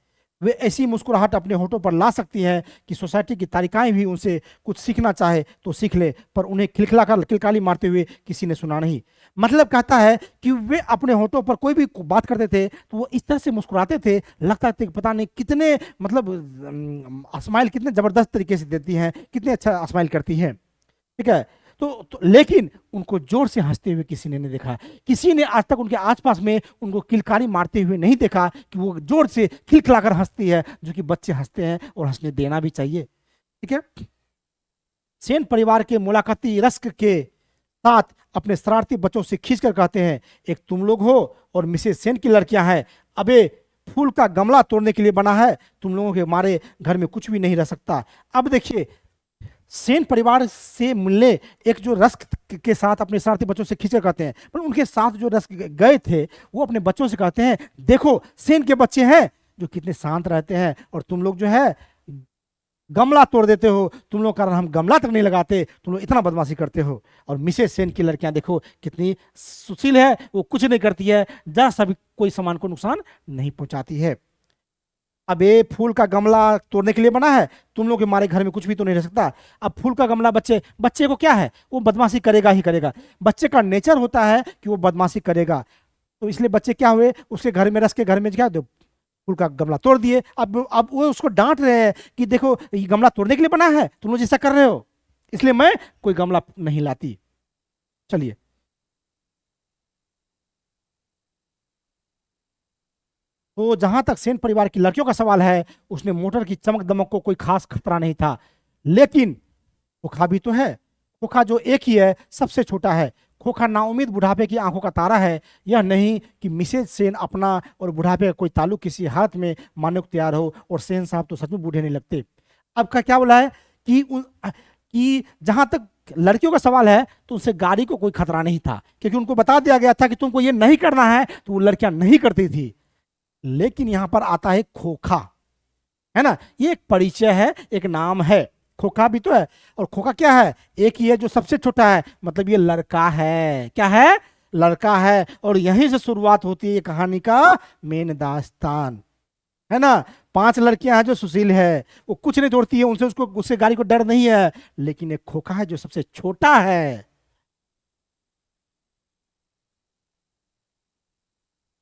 वे ऐसी मुस्कुराहट अपने होठों पर ला सकती हैं कि सोसाइटी की तारिकाएं भी उनसे कुछ सीखना चाहे तो सीख ले, पर उन्हें खिलखिलाकर किलकाली मारते हुए किसी ने सुना नहीं। मतलब कहता है कि वे अपने होठों पर कोई भी बात करते थे तो वो इस तरह से मुस्कुराते थे, लगता था कि पता नहीं कितने मतलब स्माइल कितने जबरदस्त तरीके से देती हैं, कितने अच्छा स्माइल करती हैं। ठीक है। तो लेकिन उनको जोर से हंसते हुए किसी ने नहीं देखा। किसी ने आज तक उनके आसपास में उनको किलकारी मारते हुए नहीं देखा कि वो जोर से खिलखिलाकर हंसती है, जो कि बच्चे हंसते हैं और हंसने देना भी चाहिए। ठीक है। सेन परिवार के मुलाकाती रस्क के साथ अपने शरारती बच्चों से खींचकर कहते हैं, एक तुम लोग हो और मिसेस सेन की लड़कियां हैं। अबे फूल का गमला तोड़ने के लिए बना है, तुम लोगों के मारे घर में कुछ भी नहीं रह सकता। अब देखिए सेन परिवार से मिलने एक जो रस्क के साथ अपने शरारती बच्चों से खींचकर कहते हैं, पर उनके साथ जो रस्क गए थे वो अपने बच्चों से कहते हैं, देखो सेन के बच्चे हैं जो कितने शांत रहते हैं और तुम लोग जो है गमला तोड़ देते हो, तुम लोग कारण हम गमला तक नहीं लगाते, तुम लोग इतना बदमाशी करते हो। और मिसेस सेन की लड़कियां देखो कितनी सुशील है, वो कुछ नहीं करती है, जरा सा भी कोई सामान को नुकसान नहीं पहुंचाती है। अब ये फूल का गमला तोड़ने के लिए बना है, तुम लोग के मारे घर में कुछ भी तो नहीं रह सकता। अब फूल का गमला बच्चे को क्या है, वो बदमाशी करेगा ही करेगा। बच्चे का नेचर होता है कि वो बदमाशी करेगा, तो इसलिए बच्चे क्या हुए, उसके घर में रस के घर में क्या दो फूल का गमला तोड़ दिए। अब वो उसको डांट रहे हैं कि देखो ये गमला तोड़ने के लिए बना है, तुम लोग जैसा कर रहे हो, इसलिए मैं कोई गमला नहीं लाती। चलिए तो जहां तक सेन परिवार की लड़कियों का सवाल है, उसमें मोटर की चमक दमक को कोई खास खतरा नहीं था। लेकिन खोखा भी तो है। खोखा जो एक ही है, सबसे छोटा है। खोखा नाउम्मीद बुढ़ापे की आंखों का तारा है। यह नहीं कि मिसेज सेन अपना और बुढ़ापे का कोई ताल्लुक किसी हाथ में मानने को तैयार हो, और सेन साहब तो सच में बूढ़े नहीं लगते। अब का क्या बोला है कि जहां तक लड़कियों का सवाल है तो उनसे गाड़ी को कोई खतरा नहीं था, क्योंकि उनको बता दिया गया था कि तुमको ये नहीं करना है, तो वो लड़कियां नहीं करती थी। लेकिन यहां पर आता है खोखा, है ना, ये एक परिचय है, एक नाम है। खोखा भी तो है, और खोखा क्या है, एक ही है जो सबसे छोटा है। मतलब ये लड़का है, क्या है, लड़का है। और यहीं से शुरुआत होती है ये कहानी का मेन दास्तान, है ना। 5 लड़कियां हैं जो सुशील है, वो कुछ नहीं तोड़ती है, उनसे उससे गाड़ी को डर नहीं है। लेकिन एक खोखा है जो सबसे छोटा है।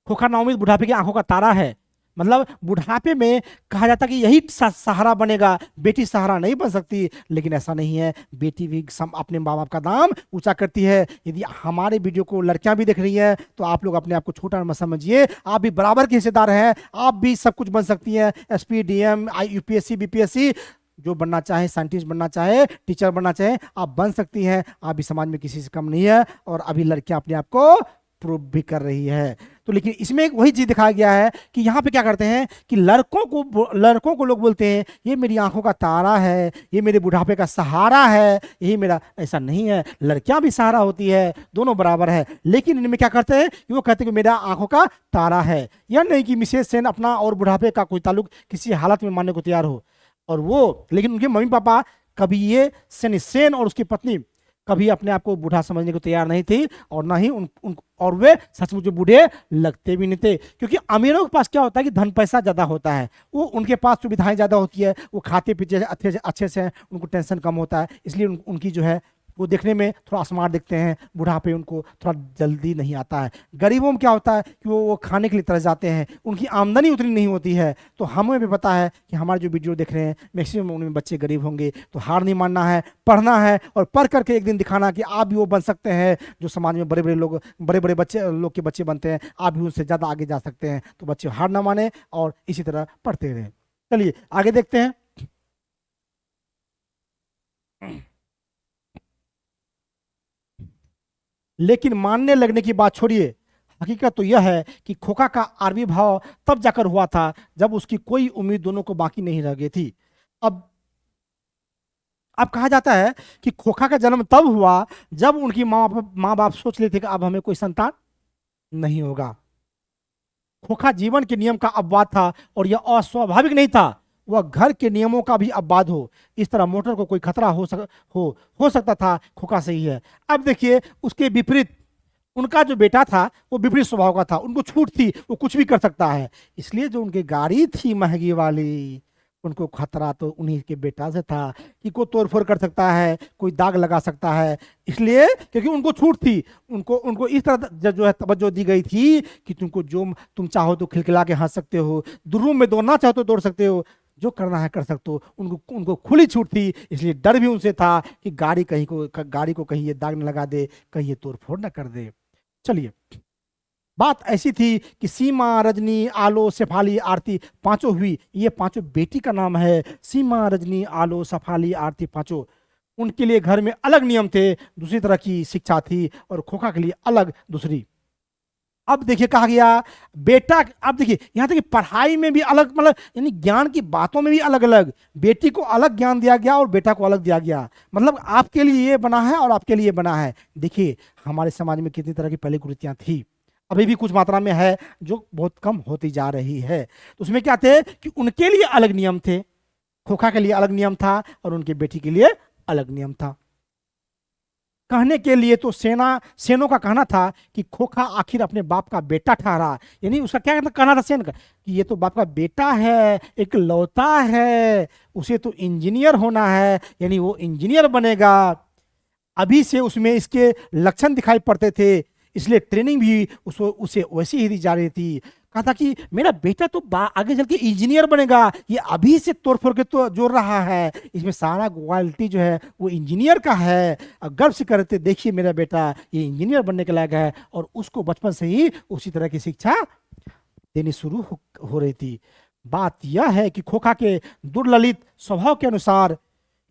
खोखा नाउम्मीद बुढ़ापे की आंखों का तारा है। मतलब बुढ़ापे में कहा जाता है कि यही सहारा बनेगा, बेटी सहारा नहीं बन सकती, लेकिन ऐसा नहीं है। बेटी भी अपने माँ बाप का दाम ऊंचा करती है। यदि हमारे वीडियो को लड़कियां भी देख रही हैं तो आप लोग अपने आप को छोटा मत समझिए, आप भी बराबर के हिस्सेदार हैं, आप भी सब कुछ बन सकती हैं। एसपी, डीएम, यूपीएससी, बीपीएससी, जो बनना चाहे, साइंटिस्ट बनना चाहे, टीचर बनना चाहे, आप बन सकती हैं। आप भी समाज में किसी से कम नहीं है, और अभी लड़कियां अपने आप को प्रूव भी कर रही है। तो लेकिन इसमें एक वही चीज दिखाया गया है कि यहाँ पे क्या करते हैं कि लड़कों को लोग बोलते हैं ये मेरी आंखों का तारा है, ये मेरे बुढ़ापे का सहारा है, यही मेरा। ऐसा नहीं है, लड़कियां भी सहारा होती है, दोनों बराबर है। लेकिन इनमें क्या करते हैं कि वो कहते हैं कि मेरा आंखों का तारा है। यह नहीं कि मिसेस सेन अपना और बुढ़ापे का कोई ताल्लुक किसी हालत में मानने को तैयार हो, और वो, लेकिन उनके मम्मी पापा कभी ये सेन और उसकी पत्नी कभी अपने आप को बूढ़ा समझने को तैयार नहीं थी, और ना ही और वे सचमुच में बूढ़े लगते भी नहीं थे। क्योंकि अमीरों के पास क्या होता है कि धन पैसा ज्यादा होता है, वो उनके पास सुविधाएं ज्यादा होती है, वो खाते पीते अच्छे से हैं, उनको टेंशन कम होता है, इसलिए उनकी जो है वो देखने में थोड़ा स्मार्ट दिखते हैं, बुढ़ापे उनको थोड़ा जल्दी नहीं आता है। गरीबों में क्या होता है कि वो खाने के लिए तरस जाते हैं, उनकी आमदनी उतनी नहीं होती है। तो हमें भी पता है कि हमारे जो वीडियो देख रहे हैं मैक्सिमम उनमें बच्चे गरीब होंगे, तो हार नहीं मानना है, पढ़ना है, और पढ़ करके एक दिन दिखाना कि आप भी वो बन सकते हैं जो समाज में बड़े बड़े बच्चे लोग के बच्चे बनते हैं, आप भी उनसे ज़्यादा आगे जा सकते हैं। तो बच्चे हार ना माने और इसी तरह पढ़ते रहें। चलिए आगे देखते हैं। लेकिन मानने लगने की बात छोड़िए, हकीकत तो यह है कि खोखा का आविर्भाव तब जाकर हुआ था जब उसकी कोई उम्मीद दोनों को बाकी नहीं रह गई थी। अब अब कहा जाता है कि खोखा का जन्म तब हुआ जब उनकी माँ बाप सोच लेते कि अब हमें कोई संतान नहीं होगा। खोखा जीवन के नियम का अपवाद था, और यह अस्वाभाविक नहीं था, वह घर के नियमों का भी अपवाद हो। इस तरह मोटर को कोई खतरा हो सकता था, खोखा सही है। अब देखिए उसके विपरीत उनका जो बेटा था वो विपरीत स्वभाव का था, उनको छूट थी, वो कुछ भी कर सकता है। इसलिए जो उनकी गाड़ी थी महंगी वाली, उनको खतरा तो उन्हीं के बेटा से था कि कोई तोड़फोड़ कर सकता है, कोई दाग लगा सकता है। इसलिए क्योंकि उनको छूट थी, उनको उनको इस तरह जो है तवज्जो दी गई थी कि तुमको जो तुम चाहो तो खिलखिला के हंस सकते हो, रूम में दौड़ना चाहो तो दौड़ सकते हो, जो करना है कर सकते हो। उनको उनको खुली छूट थी, इसलिए डर भी उनसे था कि गाड़ी को कहीं ये दाग न लगा दे, कहीं ये तोड़फोड़ न कर दे। चलिए, बात ऐसी थी कि सीमा, रजनी, आलो, शेफाली, आरती पांचों हुई। ये पांचों बेटी का नाम है, सीमा, रजनी, आलो, शेफाली, आरती पांचों। उनके लिए घर में अलग नियम थे, दूसरी तरह की शिक्षा थी, और खोखा के लिए अलग दूसरी। अब देखिए कहा गया बेटा, अब देखिए यहाँ तक कि पढ़ाई में भी अलग, मतलब यानी ज्ञान की बातों में भी अलग अलग, बेटी को अलग ज्ञान दिया गया और बेटा को अलग दिया गया। मतलब आपके लिए ये बना है और आपके लिए बना है। देखिए हमारे समाज में कितनी तरह की पहले कुरीतियां थी, अभी भी कुछ मात्रा में है, जो बहुत कम होती जा रही है। तो उसमें क्या थे कि उनके लिए अलग नियम थे, खोखा के लिए अलग नियम था, और उनकी बेटी के लिए अलग नियम था। कहने के लिए तो सेनों का कहना था कि खोखा आखिर अपने बाप का बेटा ठहरा। यानी उसका क्या कहना था सेन का कि ये तो बाप का बेटा है, एक लौता है, उसे तो इंजीनियर होना है, यानी वो इंजीनियर बनेगा। अभी से उसमें इसके लक्षण दिखाई पड़ते थे, इसलिए ट्रेनिंग भी उसे वैसी ही दी जा रही थी। कहा था कि मेरा बेटा तो आगे चल के इंजीनियर बनेगा, ये अभी से तोड़ फोड़ के तो जोड़ रहा है, इसमें सारा क्वालिटी जो है वो इंजीनियर का है। अब गर्व से करते देखिए मेरा बेटा ये इंजीनियर बनने के लायक है, और उसको बचपन से ही उसी तरह की शिक्षा देनी शुरू हो रही थी। बात यह है कि खोखा के दुर्ललित स्वभाव के अनुसार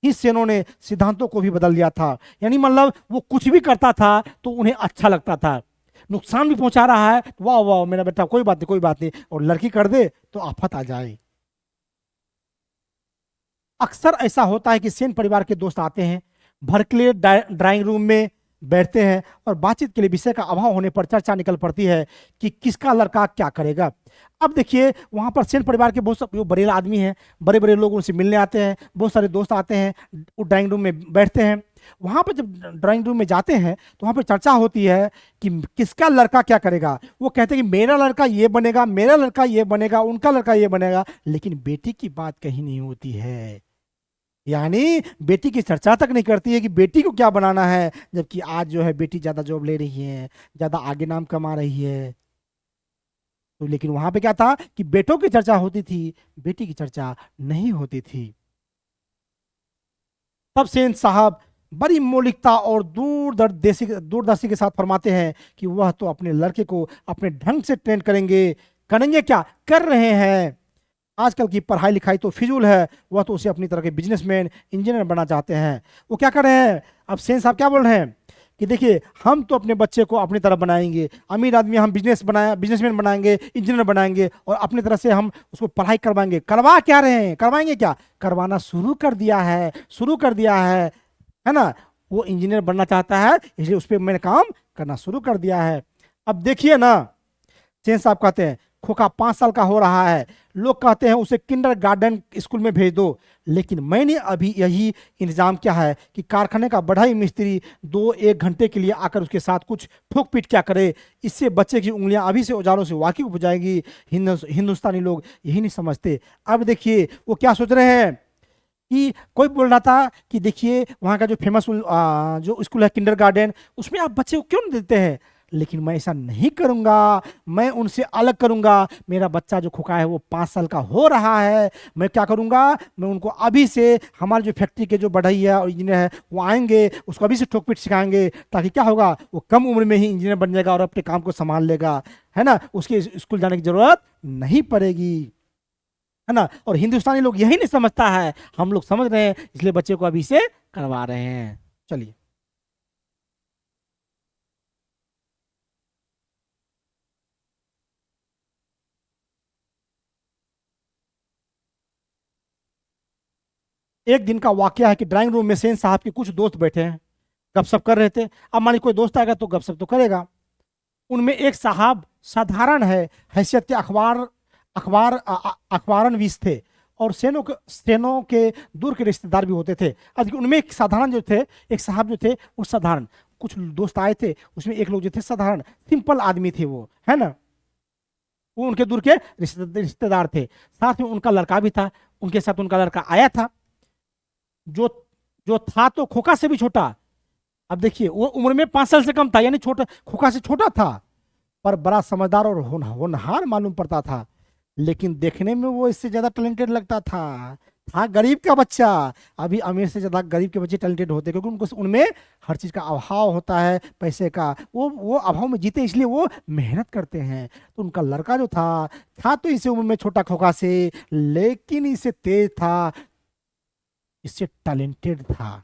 ही सेनों ने सिद्धांतों को भी बदल दिया था। यानी मतलब वो कुछ भी करता था तो उन्हें अच्छा लगता था, नुकसान भी पहुंचा रहा है, वाह वाह मेरा बेटा, कोई बात नहीं कोई बात नहीं, और लड़की कर दे तो आफत आ जाए। अक्सर ऐसा होता है कि सेन परिवार के दोस्त आते हैं, भड़कले ड्राइंग रूम में बैठते हैं, और बातचीत के लिए विषय का अभाव होने पर चर्चा निकल पड़ती है कि किसका लड़का क्या करेगा। अब देखिए वहां पर सेन परिवार के बहुत जो बड़े आदमी हैं, बड़े बड़े लोग उनसे मिलने आते हैं, बहुत सारे दोस्त आते हैं, वो ड्राइंग रूम में बैठते हैं। वहां पर जब ड्राइंग रूम में जाते हैं तो वहां पर चर्चा होती है कि किसका लड़का क्या करेगा। वो कहते हैं कि मेरा लड़का ये बनेगा, मेरा लड़का ये बनेगा, उनका लड़का ये बनेगा, लेकिन बेटी की बात कहीं नहीं होती है। यानी बेटी की चर्चा तक नहीं करती है कि बेटी को क्या बनाना है, जबकि आज जो है बेटी ज्यादा जॉब ले रही है, ज्यादा आगे नाम कमा रही है। तो लेकिन वहां पे क्या था कि बेटों की चर्चा होती थी, बेटी की चर्चा नहीं होती थी। तब सेन साहब बड़ी मौलिकता और दूरदर्शी के साथ फरमाते हैं कि वह तो अपने लड़के को अपने ढंग से ट्रेन करेंगे। करेंगे क्या, कर रहे हैं। आजकल की पढ़ाई लिखाई तो फिजूल है, वह तो उसे अपनी तरह के बिजनेसमैन इंजीनियर बनना चाहते हैं। वो क्या कर रहे हैं, अब सेन साहब क्या बोल रहे हैं कि देखिए हम तो अपने बच्चे को अपनी तरह बनाएंगे, अमीर आदमी हम बिजनेसमैन बनाएंगे, इंजीनियर बनाएंगे, और अपनी तरह से हम उसको पढ़ाई करवाएंगे। करवा क्या रहे हैं, करवाएंगे क्या, करवाना शुरू कर दिया है, शुरू कर दिया है ना। वो इंजीनियर बनना चाहता है, इसलिए उस पर मैंने काम करना शुरू कर दिया है। अब देखिए ना, सेन साहब कहते हैं खोखा 5 साल का हो रहा है, लोग कहते हैं उसे किंडरगार्टन स्कूल में भेज दो, लेकिन मैंने अभी यही इंतजाम किया है कि कारखाने का बढ़ई मिस्त्री 2-1 घंटे के लिए आकर उसके साथ कुछ ठोक पीट क्या करे। इससे बच्चे की उंगलियां अभी से औजारों से वाकिफ हो जाएगी। हिंदुस्तानी लोग यही नहीं समझते। अब देखिए वो क्या सोच रहे हैं कि कोई बोल रहा था कि देखिए वहाँ का जो फेमस जो स्कूल है किंडरगार्टन, उसमें आप बच्चे को क्यों नहीं देते हैं। लेकिन मैं ऐसा नहीं करूंगा, मैं उनसे अलग करूंगा। मेरा बच्चा जो खुका है वो 5 साल का हो रहा है, मैं क्या करूंगा, मैं उनको अभी से हमारे जो फैक्ट्री के जो बढ़ई है और इंजीनियर है वो आएंगे, उसको अभी से ठोक पीट सिखाएंगे, ताकि क्या होगा, वो कम उम्र में ही इंजीनियर बन जाएगा और अपने काम को संभाल लेगा, है ना। उसके स्कूल जाने की जरूरत नहीं पड़ेगी, है ना। और हिंदुस्तानी लोग यही नहीं समझता है, हम लोग समझ रहे हैं, इसलिए बच्चे को अभी से करवा रहे हैं। चलिए, एक दिन का वाकया है कि ड्राइंग रूम में सेन साहब के कुछ दोस्त बैठे हैं, गपशप कर रहे थे। अब मान ली कोई दोस्त आएगा तो गपशप तो करेगा। उनमें एक साहब साधारण है, हैसियत के अखबारनवीस थे, और सेनों के दूर के रिश्तेदार भी होते थे। अब उनमें एक साधारण जो थे, एक साहब जो थे वो साधारण, कुछ दोस्त आए थे, उसमें एक लोग जो थे साधारण सिंपल आदमी थे, वो है ना, वो उनके दूर के रिश्तेदार थे। साथ में उनका लड़का भी था, उनके साथ उनका लड़का आया था, जो जो था तो खोखा से भी छोटा। अब देखिए वो उम्र में 5 साल से कम था, यानी छोटा, खोखा से छोटा था, पर बड़ा समझदार और होनहार मालूम पड़ता था। लेकिन देखने में वो इससे ज्यादा टैलेंटेड लगता था गरीब का बच्चा। अभी अमीर से ज्यादा गरीब के बच्चे टैलेंटेड होते हैं, क्योंकि उनको उनमें हर चीज का अभाव होता है, पैसे का, वो अभाव में जीते, इसलिए वो मेहनत करते हैं। तो उनका लड़का जो था तो इसे उम्र में छोटा खोखा से, लेकिन इसे तेज था, इससे टैलेंटेड था।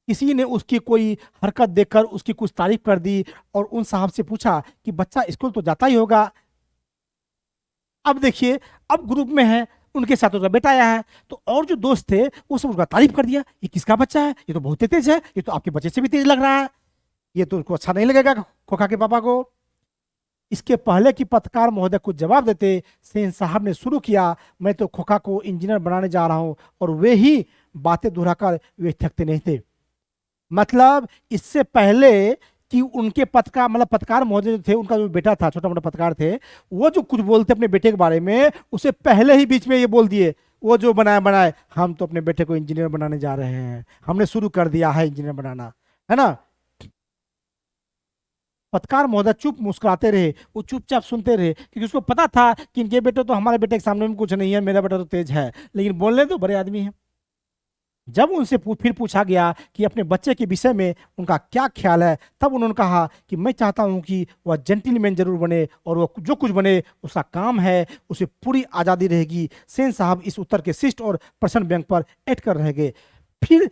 किसी ने उसकी कोई हरकत देखकर उसकी कुछ तारीफ कर दी, और उन साहब से पूछा कि बच्चा स्कूल तो जाता ही होगा। अब देखिए, अब ग्रुप में है, उनके साथ उसका बेटा आया है, तो और जो दोस्त थे वो सब उसका तारीफ कर दिया, ये किसका बच्चा है, ये तो बहुत ही तेज है, ये तो आपके बच्चे से भी तेज लग रहा है, ये तो उसको अच्छा नहीं लगेगा खोखा के पापा को। इसके पहले कि पत्रकार महोदय कुछ जवाब देते, सेन साहब ने शुरू किया, मैं तो खोखा को इंजीनियर बनाने जा रहा हूं। और वे ही बातें दोहराकर वे थकते नहीं थे। मतलब इससे पहले कि उनके पत्रकार, मतलब पत्रकार महोदय जो थे, उनका जो बेटा था, छोटा मोटा पत्रकार थे, वो जो कुछ बोलते अपने बेटे के बारे में, उसे पहले ही बीच में ये बोल दिए, वो जो बनाए बनाए, हम तो अपने बेटे को इंजीनियर बनाने जा रहे हैं, हमने शुरू कर दिया है इंजीनियर बनाना, है ना। पत्रकार महोदय चुप मुस्कुराते रहे, वो चुपचाप सुनते रहे, क्योंकि उसको पता था कि इनके बेटे तो हमारे बेटे के सामने में कुछ नहीं है, मेरा बेटा तो तेज है, लेकिन बोलने तो बड़े आदमी है। जब उनसे फिर पूछा गया कि अपने बच्चे के विषय में उनका क्या ख्याल है, तब उन्होंने कहा कि मैं चाहता हूं कि वह जेंटलमैन जरूर बने, और वह जो कुछ बने उसका काम है, उसे पूरी आज़ादी रहेगी। सेन साहब इस उत्तर के शिष्ट और प्रसन्न व्यंग पर ऐड कर रह गए। फिर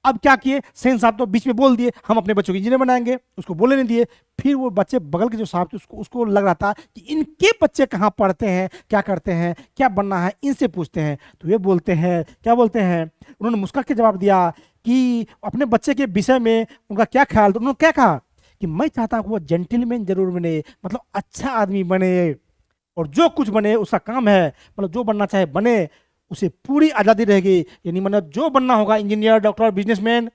अब क्या किए, सेन साहब तो बीच में बोल दिए हम अपने बच्चों को इंजीनियर बनाएंगे, उसको बोलने नहीं दिए। फिर वो बच्चे बगल के जो साहब थे, उसको लग रहा था कि इनके बच्चे कहाँ पढ़ते हैं, क्या करते हैं, क्या बनना है, इनसे पूछते हैं। तो ये बोलते हैं, क्या बोलते हैं, उन्होंने मुस्कुरा के जवाब दिया कि अपने बच्चे के विषय में उनका क्या ख्याल। तो उन्होंने क्या कहा कि मैं चाहता हूँ कि वो जेंटलमैन जरूर बने, मतलब अच्छा आदमी बने, और जो कुछ बने उसका काम है, मतलब जो बनना चाहे बने, उसे पूरी आज़ादी रहेगी। यानी मतलब जो बनना होगा, इंजीनियर, डॉक्टर, बिजनेसमैन,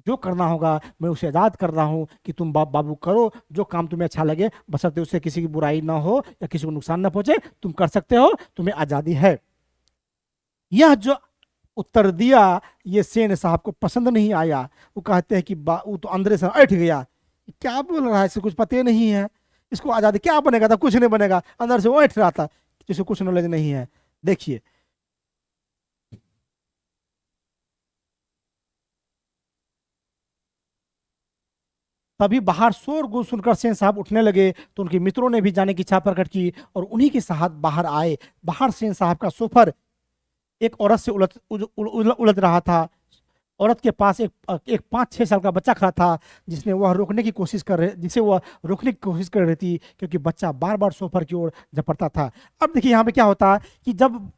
जो करना होगा मैं उसे आज़ाद कर रहा हूँ कि तुम बाबू करो जो काम तुम्हें अच्छा लगे, बशर्ते उससे किसी की बुराई ना हो या किसी को नुकसान ना पहुंचे, तुम कर सकते हो, तुम्हें आज़ादी है। यह जो उत्तर दिया, ये सेन साहब को पसंद नहीं आया। वो कहते हैं कि वो तो अंदर से उठ गया, क्या बोल रहा है, इसे कुछ पता नहीं है, इसको आजादी क्या बनेगा था, कुछ नहीं बनेगा, अंदर से वो ऐठ रहा था जिसे कुछ नॉलेज नहीं है। देखिए तभी बाहर शोरगुल सुनकर सेन साहब उठने लगे तो उनके मित्रों ने भी जाने की इच्छा प्रकट की और उन्हीं के साथ बाहर आए। बाहर सेन साहब का सोफर एक औरत से उलझ रहा था। औरत के पास एक 5-6 साल का बच्चा खड़ा था जिसने वह रोकने की कोशिश कर रहे जिसे वह रोकने की कोशिश कर रही थी क्योंकि बच्चा बार बार सोफर की ओर झपटता था। अब देखिए यहाँ पे क्या होता है कि जब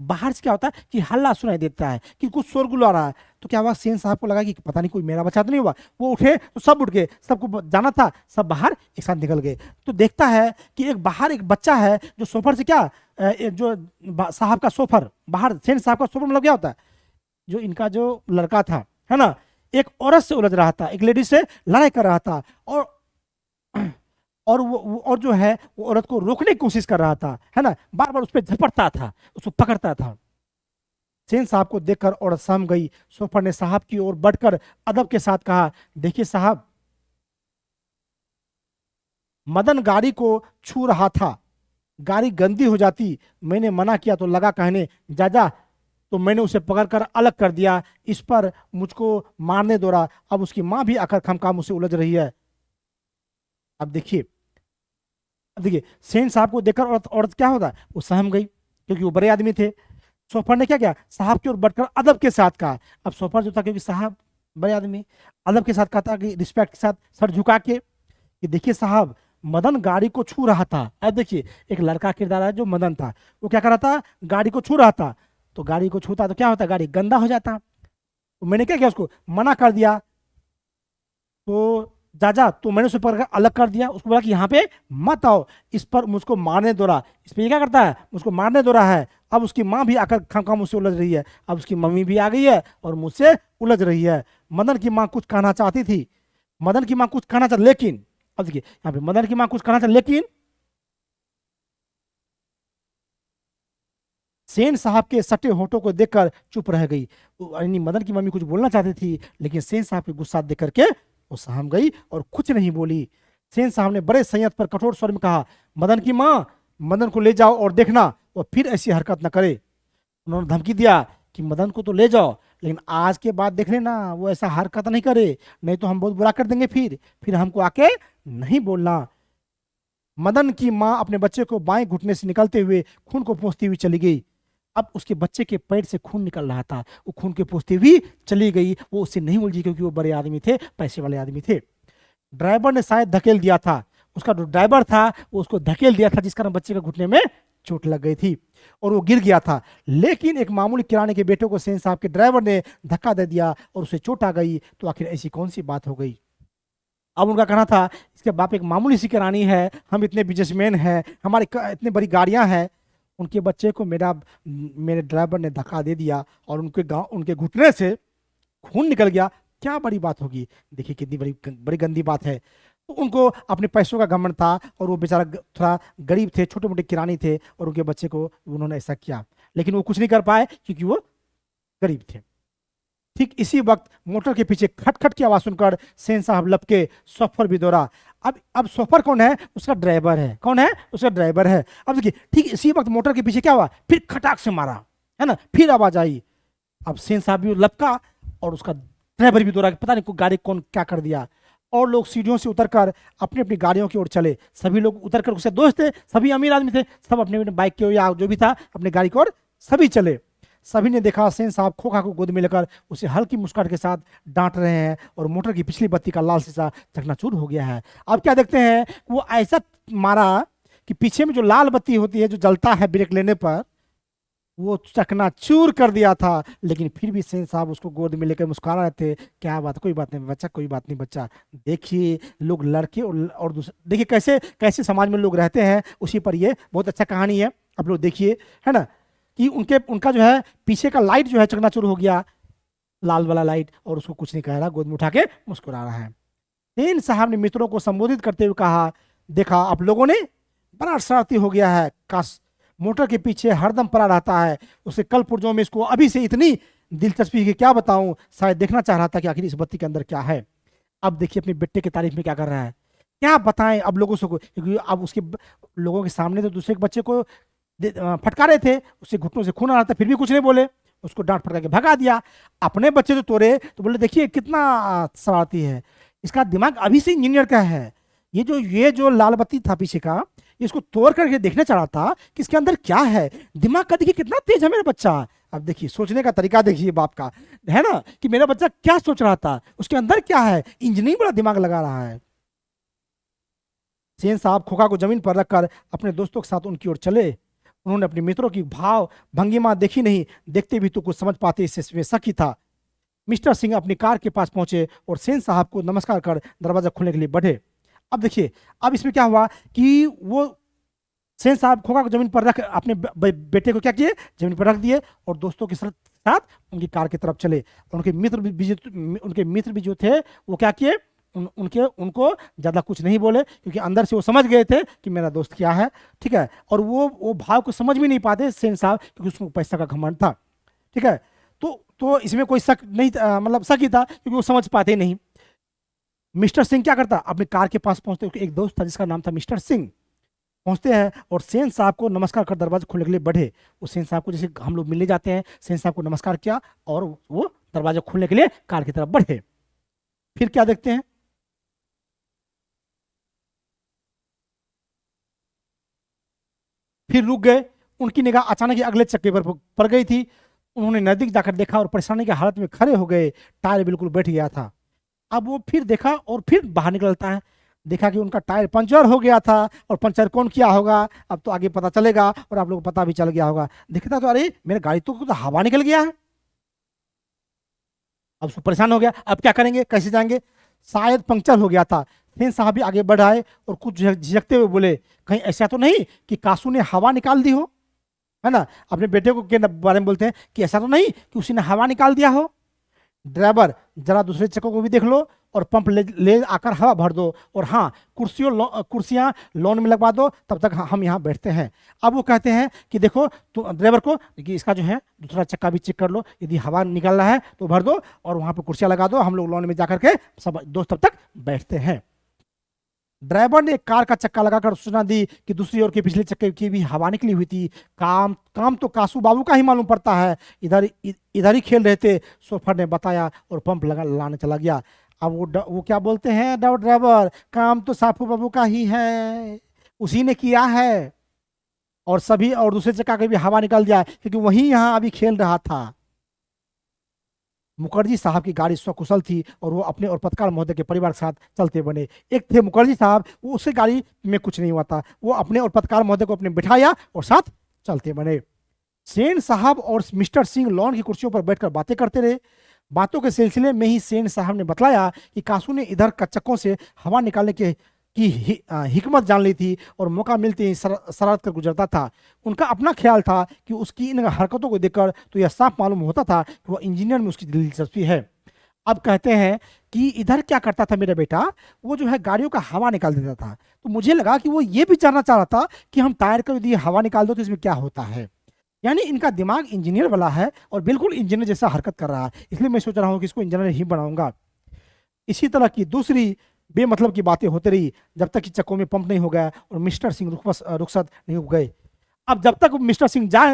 बाहर से क्या होता है कि हल्ला सुनाई देता है कि कुछ शोरगुल आ रहा है, तो क्या हुआ, सेन साहब को लगा कि पता नहीं कोई मेरा बच्चा तो नहीं हुआ। वो उठे तो सब उठ गए, सबको जाना था, सब बाहर एक साथ निकल गए। तो देखता है कि एक बाहर एक बच्चा है जो सोफर से क्या जो साहब का सोफर बाहर, सेन साहब का सोफर मतलब क्या होता है, जो इनका जो लड़का था, है ना, एक औरत से उलझ रहा था, एक लेडी से लड़ाई कर रहा था और और जो है वो औरत को रोकने की कोशिश कर रहा था, है ना, बार बार उस पर झपटता था, उसको पकड़ता था। सेन साहब को देखकर औरत सहम गई। सोफर ने साहब की ओर बढ़कर अदब के साथ कहा, देखिए साहब, मदन गाड़ी को छू रहा था, गाड़ी गंदी हो जाती, मैंने मना किया तो लगा कहने जा जा, तो मैंने उसे पकड़कर अलग कर दिया, इस पर मुझको मारने दौड़ा, अब उसकी माँ भी आकर खमखा मुझसे उलझ रही है। अब देखिए, अब देखिए सेन साहब को देखकर औरत औरत क्या होता, वो सहम गई क्योंकि वो बड़े आदमी थे। सोफर ने क्या किया, साहब की ओर बढ़कर अदब के साथ कहा। अब सोफर जो था, क्योंकि साहब बड़े आदमी, अदब के साथ कहता कि रिस्पेक्ट के साथ सर झुका के कि देखिए साहब, मदन गाड़ी को छू रहा था। अब देखिए एक लड़का किरदार है जो मदन था, वो क्या कर रहा था, गाड़ी को छू रहा था। तो गाड़ी को छूता तो क्या होता, गाड़ी गंदा हो जाता। तो मैंने क्या किया, उसको मना कर दिया, तो जा जा, तो मैंने उसे पकड़ अलग कर दिया, उसको बोला कि यहाँ पे मत आओ, इस पर मुझको मारने दो रहा। इस पे ये क्या करता है, मुझको मारने दो रहा है। अब उसकी माँ भी आकर खामखा मुझसे उलझ रही है, अब उसकी मम्मी भी आ गई है और मुझसे उलझ रही है। मदन की माँ कुछ कहना चाहती थी, मदन की माँ कुछ कहना चाहती, लेकिन अब देखिए यहाँ पे मदन की माँ कुछ कहना चाहती, लेकिन सेन साहब के सटे होठों को देखकर चुप रह गई। यानी मदन की मम्मी कुछ बोलना चाहती थी, लेकिन सेन साहब के गुस्सा देख करके वो सहम गई और कुछ नहीं बोली। सेन साहब ने बड़े संयत पर कठोर स्वर में कहा, मदन की माँ, मदन को ले जाओ और देखना वो फिर ऐसी हरकत न करे। उन्होंने धमकी दिया कि मदन को तो ले जाओ, लेकिन आज के बाद देख लेना वो ऐसा हरकत नहीं करे, नहीं तो हम बहुत बुरा कर देंगे, फिर हमको आके नहीं बोलना। मदन की माँ अपने बच्चे को बाएं घुटने से निकलते हुए खून को पोंछती हुई चली गई। अब उसके बच्चे के पेट से खून निकल रहा था, वो खून के पोंछती हुई चली गई। वो उससे नहीं उलझी क्योंकि वो बड़े आदमी थे, पैसे वाले आदमी थे। ड्राइवर ने शायद धकेल दिया था, उसका जो ड्राइवर था वो उसको धकेल दिया था, जिस कारण बच्चे के घुटने में चोट लग गई थी और वो गिर गया था। लेकिन एक मामूली किराने के बेटे को सेन साहब के ड्राइवर ने धक्का दे दिया और उसे चोट आ गई। तो आखिर ऐसी कौन सी बात हो गई। अब उनका कहना था, इसके बाप एक मामूली सी किरानी है, हम इतने बिजनेसमैन हैं, हमारी इतनी बड़ी गाड़ियां हैं, उनके बच्चे को मेरे ड्राइवर ने धक्का दे दिया और उनके घुटने से खून निकल गया, क्या बड़ी बात होगी। देखिए कितनी बड़ी बड़ी गंदी बात है। तो उनको अपने पैसों का घमंड था और वो बेचारा थोड़ा गरीब थे, छोटे मोटे किरानी थे, और उनके बच्चे को उन्होंने ऐसा किया, लेकिन वो कुछ नहीं कर पाए क्योंकि वो गरीब थे। ठीक इसी वक्त मोटर के पीछे खटखट की आवाज सुनकर सेन साहब लपके, सोफर भी दौड़ा। अब सोफर कौन है, उसका ड्राइवर है। कौन है, उसका ड्राइवर है। अब देखिए ठीक इसी वक्त मोटर के पीछे क्या हुआ, फिर खटाक से मारा, है ना, फिर आवाज आई। अब सेन साहब भी लपका और उसका ड्राइवर भी दौड़ा, पता नहीं कोई गाड़ी कौन क्या कर दिया। और लोग सीढ़ियों से उतरकर अपनी अपनी गाड़ियों की ओर चले। सभी लोग उतरकर, उससे दोस्त थे, सभी अमीर आदमी थे, सब अपने अपने बाइक की ओर या जो भी था अपने गाड़ी की ओर सभी चले। सभी ने देखा सेन साहब खोखा को गोद में लेकर उसे हल्की मुस्कुराहट के साथ डांट रहे हैं और मोटर की पिछली बत्ती का लाल शीशा चकनाचूर हो गया है। अब क्या देखते हैं, वो ऐसा मारा कि पीछे में जो लाल बत्ती होती है जो जलता है ब्रेक लेने पर, वो चकनाचूर कर दिया था। लेकिन फिर भी सेन साहब उसको गोद में लेकर मुस्कुरा रहे थे, क्या बात, कोई बात नहीं बच्चा, कोई बात नहीं बच्चा। देखिए लोग लड़के और दूसरे, देखिए कैसे कैसे समाज में लोग रहते हैं, उसी पर ये बहुत अच्छा कहानी है, आप लोग देखिए, है ना, कि उनका जो है पीछे का लाइट जो है चकनाचूर हो गया, लाल वाला लाइट, और उसको कुछ नहीं कह रहा, गोद में उठा के मुस्कुरा रहा है। सेन साहब ने मित्रों को संबोधित करते हुए कहा, देखा आप लोगों ने, बड़ा शरारती हो गया है, काश मोटर के पीछे हरदम पड़ा रहता है, उसे कल पुर्जों में इसको अभी से इतनी दिलचस्पी की क्या बताऊं, शायद देखना चाह रहा था कि आखिर इस बत्ती के अंदर क्या है। अब देखिए अपने बेटे की तारीफ में क्या कर रहा है, क्या बताएं अब लोगों से क्योंकि अब उसके लोगों के सामने तो दूसरे के बच्चे को फटकारे थे, उससे घुटनों से खून आ रहा था, फिर भी कुछ नहीं बोले, उसको डांट फटका के भगा दिया। अपने बच्चे तो तोड़े तो बोले देखिए कितना शरारती है, इसका दिमाग अभी से इंजीनियर का है। ये जो लाल बत्ती था पीछे का, इसको तोड़ करके देखने चला था कि इसके अंदर क्या है। दिमाग का देखिए कितना तेज है मेरा बच्चा। अब देखिए सोचने का तरीका देखिए बाप का, है ना, कि मेरा बच्चा क्या सोच रहा था, उसके अंदर क्या है, इंजीनियरिंग बड़ा दिमाग लगा रहा है। सेन साहब खोखा को जमीन पर रखकर अपने दोस्तों के साथ उनकी ओर चले। उन्होंने अपने मित्रों की भाव भंगिमा देखी नहीं, देखते भी तो कुछ समझ पाते इसमें शक ही था। मिस्टर सिंह अपनी कार के पास पहुंचे और सेन साहब को नमस्कार कर दरवाजा खोलने के लिए बढ़े। अब देखिए, अब इसमें क्या हुआ कि वो सेन साहब खोखा को जमीन पर रख अपने बेटे को क्या किए, जमीन पर रख दिए और दोस्तों के साथ उनकी कार की तरफ चले। उनके मित्र भी जो थे वो क्या किए, उनको ज्यादा कुछ नहीं बोले, क्योंकि अंदर से वो समझ गए थे कि मेरा दोस्त क्या है। ठीक है, और वो भाव को समझ भी नहीं पाते सेन साहब, क्योंकि उसको पैसा का घमंड था। ठीक है, तो इसमें कोई शक नहीं मतलब शक ही था, क्योंकि वो समझ पाते नहीं। मिस्टर सिंह क्या करता, अपनी कार के पास पहुंचते, एक दोस्त था जिसका नाम था मिस्टर सिंह। पहुंचते हैं और सेन साहब को नमस्कार कर दरवाजा खोलने के लिए बढ़े। वो सेन साहब को जैसे हम लोग मिलने जाते हैं, सेन साहब को नमस्कार किया और वो दरवाजा खोलने के लिए कार की तरफ बढ़े। फिर क्या देखते हैं, फिर रुक गए। उनकी निगाह अचानक ही अगले चक्के पर पड़ गई थी। उन्होंने नजदीक जाकर देखा और परेशानी की हालत में खड़े हो गए। टायर बिल्कुल बैठ गया था। अब वो फिर देखा और फिर बाहर निकलता है, देखा कि उनका टायर पंचर हो गया था। और पंचर कौन किया होगा अब तो आगे पता चलेगा, और आप लोग को पता भी चल गया होगा। देखता तो अरे मेरे गाड़ी तो हवा निकल गया है। अब उसको परेशान हो गया, अब क्या करेंगे, कैसे जाएंगे, शायद पंक्चर हो गया था। फिर साहब भी आगे बढ़ाए और कुछ झिझकते हुए बोले, कहीं ऐसा तो नहीं कि कासू ने हवा निकाल दी हो, है ना। अपने बेटे को के बारे में बोलते हैं कि ऐसा तो नहीं कि उसी ने हवा निकाल दिया हो। ड्राइवर जरा दूसरे चक्कों को भी देख लो और पंप ले आकर हवा भर दो, और हाँ कुर्सियां लोन में लगवा दो, तब तक हम यहाँ बैठते हैं। अब वो कहते हैं कि देखो तो ड्राइवर को कि इसका जो है दूसरा चक्का भी चेक कर लो, यदि हवा निकल रहा है तो भर दो और वहां पर कुर्सियां लगा दो, हम लोग लोन में जाकर के सब दोस्त तब तक बैठते हैं। ड्राइवर ने कार का चक्का लगाकर सूचना दी कि दूसरी ओर के पिछले चक्के की भी हवा निकली हुई थी। काम काम तो कासू बाबू का ही मालूम पड़ता है, इधर ही खेल रहे थे, सोफर ने बताया और पंप लगा लाने चला गया। अब वो क्या बोलते हैं ड्राइवर, काम तो साफू बाबू का ही है, उसी ने किया है, और सभी और दूसरे चक्का की भी हवा निकल दिया क्योंकि वही यहाँ अभी खेल रहा था। मुखर्जी साहब की गाड़ी सकुशल थी और वो अपने और पत्रकार महोदय के परिवार के साथ चलते बने। एक थे मुखर्जी साहब, वो उससे गाड़ी में कुछ नहीं हुआ था, वो अपने और पत्रकार महोदय को अपने बिठाया और साथ चलते बने। सेन साहब और मिस्टर सिंह लॉन की कुर्सियों पर बैठकर बातें करते रहे। बातों के सिलसिले में ही सेन साहब ने बतलाया कि कासू ने इधर कच्चकों से हवा निकालने के हिकमत जान ली थी और मौका मिलते ही शरारत कर गुजरता था। उनका अपना ख्याल था कि उसकी इन हरकतों को देखकर तो यह साफ मालूम होता था कि वह इंजीनियर में उसकी दिलचस्पी है। अब कहते हैं कि इधर क्या करता था मेरा बेटा, वो जो है गाड़ियों का हवा निकाल देता था। तो मुझे लगा कि वो ये भी जानना चाह रहा था कि हम टायर का यदि हवा निकाल दो तो इसमें क्या होता है। यानी इनका दिमाग इंजीनियर वाला है और बिल्कुल इंजीनियर जैसा हरकत कर रहा है, इसलिए मैं सोच रहा हूँ कि इसको इंजीनियर ही बनाऊंगा। इसी तरह की दूसरी बेमतलब की बातें होती रही जब तक कि चक्कों में पंप नहीं हो गया और मिस्टर सिंह रुखसत नहीं हो गए। अब जब तक मिस्टर सिंह जा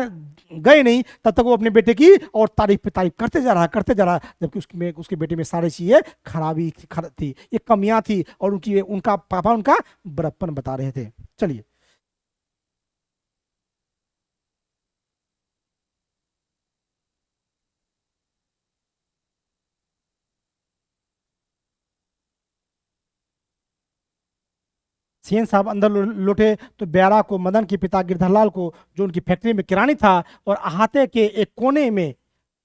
गए नहीं तब तक वो अपने बेटे की और तारीफ पे तारीफ करते जा रहा, जबकि उसके बेटे में सारी चीजें खराबी थी, ये कमियां थी, और उनका पापा उनका बड़प्पन बता रहे थे। चलिए, सेन साहब अंदर लौटे तो ब्यारा को, मदन के पिता गिरधरलाल को, जो उनकी फैक्ट्री में किरानी था और अहाते के एक कोने में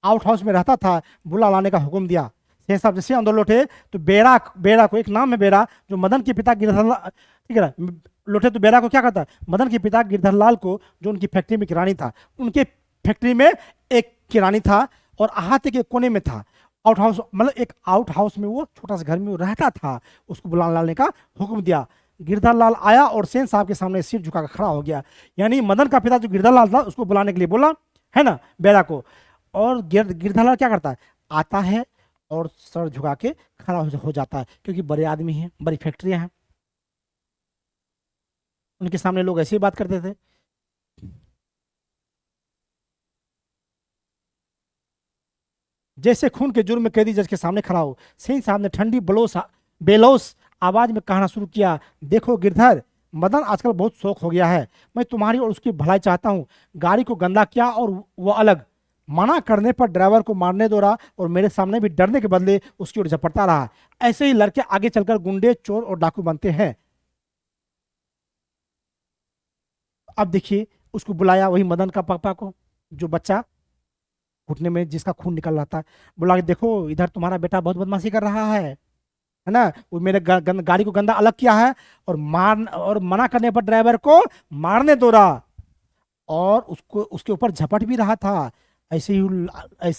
आउट हाउस में रहता था, बुला लाने का हुक्म दिया। सेन साहब जैसे अंदर लौटे तो बेरा बेरा को, एक नाम है बेरा, जो मदन के पिता गिरधरलाल, ठीक है ना, लौटे तो बेरा को क्या करता, मदन के पिता गिरधरलाल को, जो उनकी फैक्ट्री में किरानी था, उनके फैक्ट्री में एक किरानी था और अहाते के कोने में था आउट हाउस, मतलब एक आउट हाउस में वो छोटा सा घर में वो रहता था। उसको बुला लाने का हुक्म दिया। गिरधर लाल आया और सेन साहब के सामने सिर झुकाकर खड़ा हो गया। यानी मदन का पिता जो गिरधर लाल था उसको बुलाने के लिए बोला, है ना, बेरा को। और गिरधर लाल क्या करता है, आता है और सर झुका के खड़ा हो जाता है, क्योंकि बड़े आदमी हैं, बड़ी फैक्ट्रियां हैं। उनके सामने लोग ऐसे ही बात करते थे। जैसे खून के जुर्म में कैदी जज के सामने खड़ा हो, सिंह साहब ने ठंडी बेलोस आवाज में कहना शुरू किया, देखो गिरधर, मदन आजकल बहुत शौक हो गया है। मैं तुम्हारी और उसकी भलाई चाहता हूँ। गाड़ी को गंदा किया और वो अलग। मना करने पर ड्राइवर को मारने दो रहा और मेरे सामने भी डरने के बदले उसकी ओर झपटता रहा। ऐसे ही लड़के आगे चलकर गुंडे, चोर और डाकू बनते हैं। अब देखिए, उसको बुलाया, वही मदन का पापा को, जो बच्चा घुटने में जिसका खून निकल रहा था। बोला कि देखो इधर तुम्हारा बेटा बहुत बदमाशी कर रहा है ना, वो मेरे गाड़ी को गंदा अलग किया है और मना करने पर ड्राइवर को मारने दो रहा और उसको उसके ऊपर झपट भी रहा था। ऐसे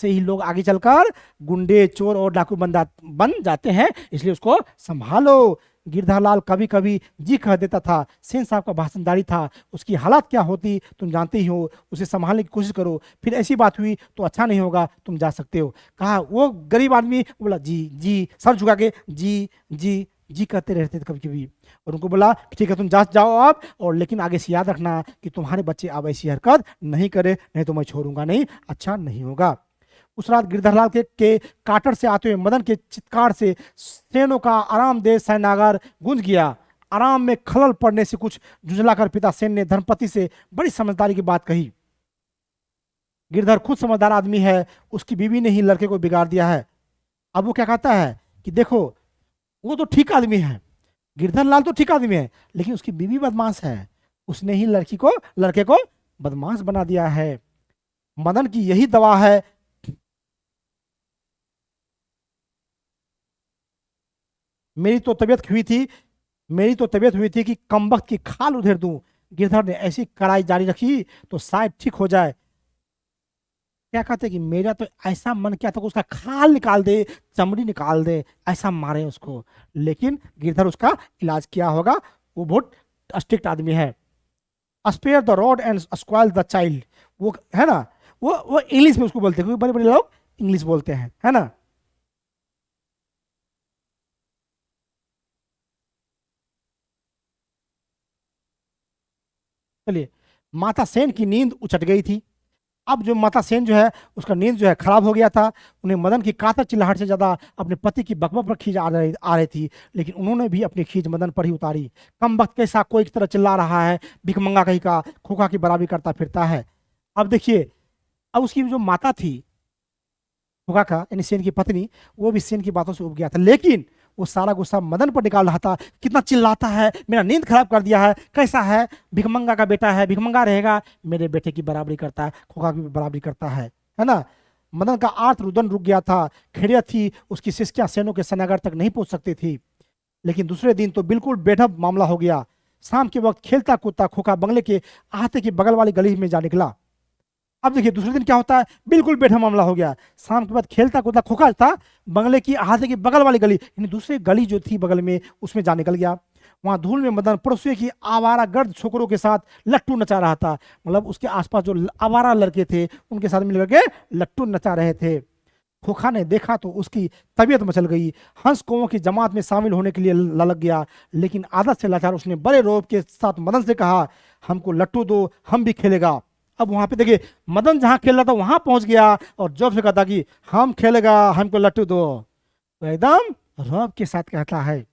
ही लोग आगे चलकर गुंडे, चोर और डाकू बन जाते हैं, इसलिए उसको संभालो। गिरधालाल कभी कभी जी कह देता था। सेन साहब का भाषणदारी था, उसकी हालत क्या होती तुम जानते ही हो। उसे संभालने की कोशिश करो, फिर ऐसी बात हुई तो अच्छा नहीं होगा, तुम जा सकते हो। कहा वो गरीब आदमी, बोला जी जी, सर झुका के जी जी जी कहते रहते थे कभी कभी। और उनको बोला कि ठीक है तुम जा जाओ आप, और लेकिन आगे से याद रखना कि तुम्हारे बच्चे अब ऐसी हरकत नहीं करे, नहीं तो मैं छोड़ूंगा नहीं, अच्छा नहीं होगा। उस रात गिरधरलाल के काटर से आते हुए मदन के चित्कार से सेनों का आरामदेह सैनागार गूंज गया। आराम में खलल पड़ने से कुछ जुझलाकर पिता सेन ने धर्मपति से बड़ी समझदारी की बात कही। गिरधर खुद समझदार आदमी है, उसकी बीवी ने ही लड़के को बिगाड़ दिया है। अब वो क्या कहता है कि देखो, वो तो ठीक आदमी है, गिरधर लाल तो ठीक आदमी है, लेकिन उसकी बीवी बदमाश है। उसने ही लड़के को बदमाश बना दिया है। मदन की यही दवा है। मेरी तो तबीयत हुई थी मेरी तो तबीयत हुई थी कि कमबख्त की खाल उधेड़ दूं। गिरधर ने ऐसी कड़ाई जारी रखी तो शायद ठीक हो जाए। क्या कहते कि मेरा तो ऐसा मन किया था कि उसका खाल निकाल दे, चमड़ी निकाल दे, ऐसा मारे उसको। लेकिन गिरधर उसका इलाज किया होगा, वो बहुत स्ट्रिक्ट आदमी है। Spare the rod and spoil the child, वो है ना, वो इंग्लिश में उसको बोलते हैं, क्योंकि बड़े बड़े लोग इंग्लिश बोलते हैं, है ना। चलिए, माता सेन की नींद उचट गई थी। अब जो माता सेन जो है, उसका नींद जो है खराब हो गया था। उन्हें मदन की कातर चिल्लाहट से ज्यादा अपने पति की बकबक पर खींच आ रही थी, लेकिन उन्होंने भी अपनी खींच मदन पर ही उतारी। कम वक्त कैसा कोई की तरह चिल्ला रहा है, भिखमंगा कहीं का खोखा की बराबरी करता फिरता है। अब देखिए, अब उसकी जो माता थी खोखा का, यानी सेन की पत्नी, वो भी सेन की बातों से उब गया था, लेकिन वो सारा गुस्सा मदन पर निकाल रहा था। कितना चिल्लाता है, मेरा नींद खराब कर दिया है, कैसा है, भिखमंगा का बेटा है, भिखमंगा रहेगा, मेरे बेटे की बराबरी करता है, खोखा की भी बराबरी करता है ना। मदन का आर्त रुदन रुक गया था। खैरियत थी, उसकी सिसकियां सेनों के सनागर तक नहीं पहुंच सकती थी। लेकिन दूसरे दिन तो बिल्कुल बेढब मामला हो गया। शाम के वक्त खेलता कूदता खोखा बंगले के अहाते की बगल वाली गली में जा निकला। अब देखिए दूसरे दिन क्या होता है, बिल्कुल बेढा मामला हो गया। शाम के बाद खेलता कूदता खोखा था बंगले की अहाते की बगल वाली गली, यानी दूसरी गली जो थी बगल में, उसमें जा निकल गया। वहां धूल में मदन पड़ोसियों की आवारा गर्द छोकरों के साथ लट्टू नचा रहा था। मतलब उसके आसपास जो आवारा लड़के थे, उनके साथ मिलकर के लट्टू नचा रहे थे। खोखा ने देखा तो उसकी तबीयत मचल गई। हंस कौओं की जमात में शामिल होने के लिए ललक गया, लेकिन आदत से लाचार उसने बड़े रौब के साथ मदन से कहा, हमको लट्टू दो, हम भी खेलेगा। अब वहां पे देखिए, मदन जहां खेल रहा था वहां पहुंच गया और जॉब से कहता कि हम खेलेगा, हमको लट्टू दो, तो एकदम रौब के साथ कहता है।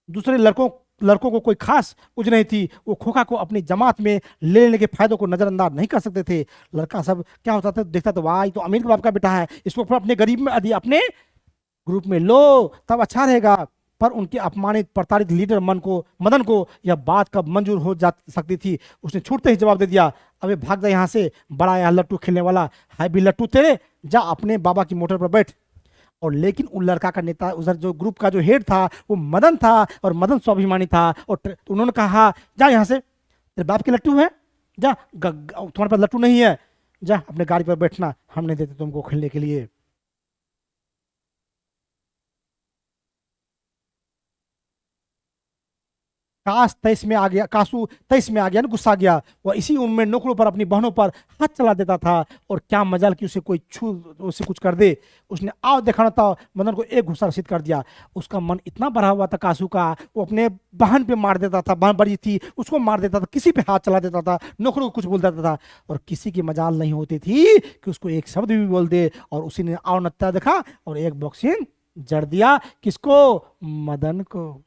दूसरे लड़कों लड़कों को कोई खास उज नहीं थी। वो खोखा को अपनी जमात में ले लेने के फायदों को नजरअंदाज नहीं कर सकते थे। लड़का सब क्या होता था, देखता तो वाह, ये तो अमीर के बाप का बेटा है, इसको फिर अपने गरीब में यदि अपने ग्रुप में लो तब अच्छा रहेगा। पर उनके अपमानित प्रताड़ित लीडर मदन को यह बात कब मंजूर हो जा सकती थी। उसने छूटते ही जवाब दे दिया, अबे भाग जा यहाँ से, बड़ा यहाँ लट्टू खेलने वाला है भी लट्टू तेरे, जा अपने बाबा की मोटर पर बैठ। और लेकिन उन लड़का का नेता, उधर जो ग्रुप का जो हेड था वो मदन था, और मदन स्वाभिमानी था, और उन्होंने कहा जा यहाँ से, तेरे बाप के लट्टू है, जा, तुम्हारे पास लट्टू नहीं है, जा अपने गाड़ी पर बैठना, हम नहीं देते तुमको खेलने के लिए। काश तेईस में आ गया, कासू तेईस में आ गया ना, गुस्सा आ गया, वह इसी उम्र में नौकरों पर, अपनी बहनों पर हाथ चला देता था। और क्या मजाल कि उसे कोई छू, उसे कुछ कर दे। उसने आओ दिखाना था, मदन को एक घुसा रसीद कर दिया। उसका मन इतना भरा हुआ था कासू का, वो अपने बहन पे मार देता था, बहन बड़ी थी उसको मार देता था, किसी पे हाथ चला देता था, नौकरों को कुछ बोल देता था। और किसी की मजाल नहीं होती थी कि उसको एक शब्द भी बोल दे। और उसी ने आओ नत्था देखा और एक बॉक्सिंग जड़ दिया। किसको? मदन को।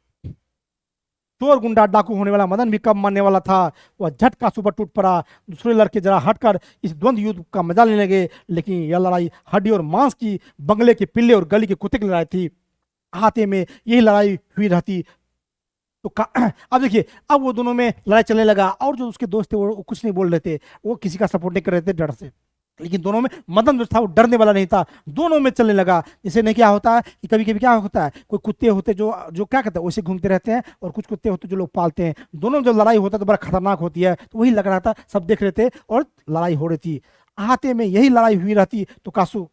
चोर गुंडा डाकू होने वाला मदन भी कब मरने वाला था। वह झटका सुपर टूट पड़ा। दूसरे लड़के जरा हटकर इस द्वंद्व युद्ध का मजा लेने लगे। लेकिन यह लड़ाई हड्डी और मांस की, बंगले के पिल्ले और गली के कुत्ते की लड़ाई थी। हाथे में यही लड़ाई हुई रहती तो अब देखिए, अब वो दोनों में लड़ाई चलने लगा। और जो उसके दोस्त थे वो कुछ नहीं बोल रहे थे, वो किसी का सपोर्ट नहीं कर रहे थे डर से। लेकिन दोनों में मदन जो था वो डरने वाला नहीं था, दोनों में चलने लगा। जैसे नहीं क्या होता है कि कभी कभी क्या होता है, कोई कुत्ते होते जो जो क्या कहते हैं वैसे घूमते रहते हैं, और कुछ कुत्ते होते जो लोग पालते हैं। दोनों जब लड़ाई होता है तो बड़ा खतरनाक होती है। तो वही लग रहा था, सब देख रहे थे और लड़ाई हो रही थी। हाथे में यही लड़ाई हुई रहती तो कासू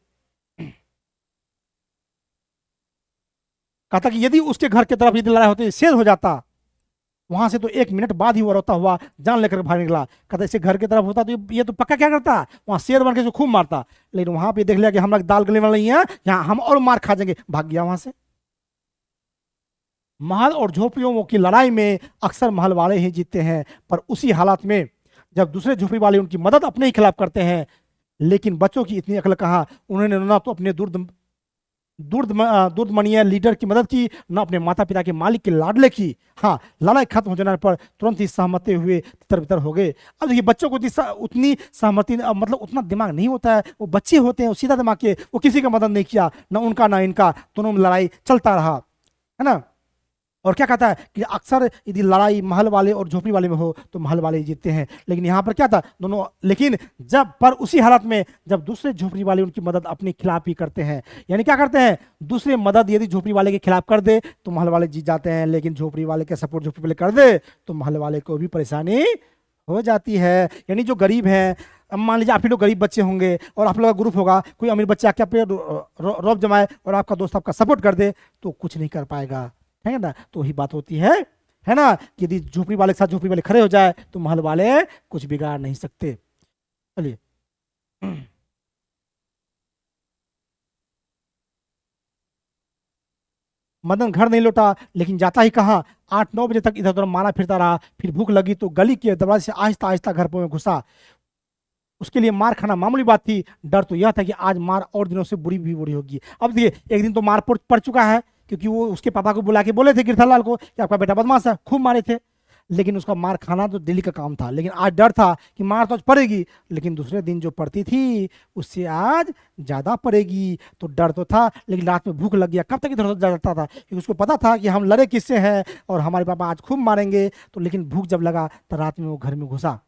कहता कि यदि उसके घर की तरफ यदि लड़ाई होती शेर हो जाता। वहां से तो 1 मिनट बाद ही वो रोता हुआ जान लेकर बाहर निकला। कहता इसे घर की तरफ होता तो ये तो पक्का क्या करता, वहां शेर बन के जो खूब मारता। लेकिन वहां पे देख लिया कि हम लोग दाल गले वाले नहीं है, यहाँ हम और मार खा जाएंगे, भाग गया वहां से। महल और झोपड़ियों की लड़ाई में अक्सर महल वाले ही जीतते हैं, पर उसी हालात में जब दूसरे झोपड़ी वाले उनकी मदद अपने ही खिलाफ करते हैं। लेकिन बच्चों की इतनी अकल कहाँ, उन्होंने ना तो अपने दूरदमनीय लीडर की मदद की, न अपने माता पिता के मालिक के लाडले की। हाँ, लड़ाई खत्म हो जाने पर तुरंत ही सहमति हुए तितर बितर हो गए। अब देखिए बच्चों को उतनी सहमति मतलब उतना दिमाग नहीं होता है, वो बच्चे होते हैं, वो सीधा दिमाग के, वो किसी का मदद नहीं किया, ना उनका ना इनका, दोनों में लड़ाई चलता रहा, है ना। और क्या कहता है कि अक्सर यदि लड़ाई महल वाले और झोपड़ी वाले में हो तो महल वाले ही जीतते हैं। लेकिन यहाँ पर क्या था, दोनों, लेकिन जब पर उसी हालत में जब दूसरे झोपड़ी वाले उनकी मदद अपने खिलाफ ही करते हैं। यानी क्या करते हैं, दूसरे मदद यदि झोपड़ी वाले के खिलाफ कर दे तो महल वाले जीत जाते हैं, लेकिन झोपड़ी वाले के सपोर्ट झोपड़ी वाले कर दे तो महल वाले को भी परेशानी हो जाती है। यानी जो गरीब हैं, अब मान लीजिए आप ही लोग गरीब बच्चे होंगे और आप लोग का ग्रुप होगा, कोई अमीर बच्चा क्या पे रौब जमाए और आपका दोस्त आपका सपोर्ट कर दे तो कुछ नहीं कर पाएगा, है ना। तो वही बात होती है ना, कि यदि झोपड़ी वाले के साथ झोपड़ी वाले खड़े हो जाए तो महल वाले कुछ बिगाड़ नहीं सकते। चलिए मदन घर नहीं लौटा, लेकिन जाता ही कहाँ, 8-9 बजे तक इधर उधर मारा फिरता रहा। फिर भूख लगी तो गली के दरवाजे से आहिस्ता आहिस्ता घर में घुसा। उसके लिए मार खाना मामूली बात थी, डर तो यह था कि आज मार और दिनों से बुरी भी बुरी होगी। अब देखिए एक दिन तो मार पड़ चुका है, क्योंकि वो उसके पापा को बुला के बोले थे गिरधरलाल को कि आपका बेटा बदमाश है, खूब मारे थे। लेकिन उसका मार खाना तो डेली का काम था, लेकिन आज डर था कि मार तो आज पड़ेगी, लेकिन दूसरे दिन जो पड़ती थी उससे आज ज्यादा पड़ेगी। तो डर तो था, लेकिन रात में भूख लग गया, कब तक इधर उधर जाता था, क्योंकि उसको पता था कि हम लड़े किससे हैं और हमारे पापा आज खूब मारेंगे। तो लेकिन भूख जब लगा तो रात में वो घर में घुसा।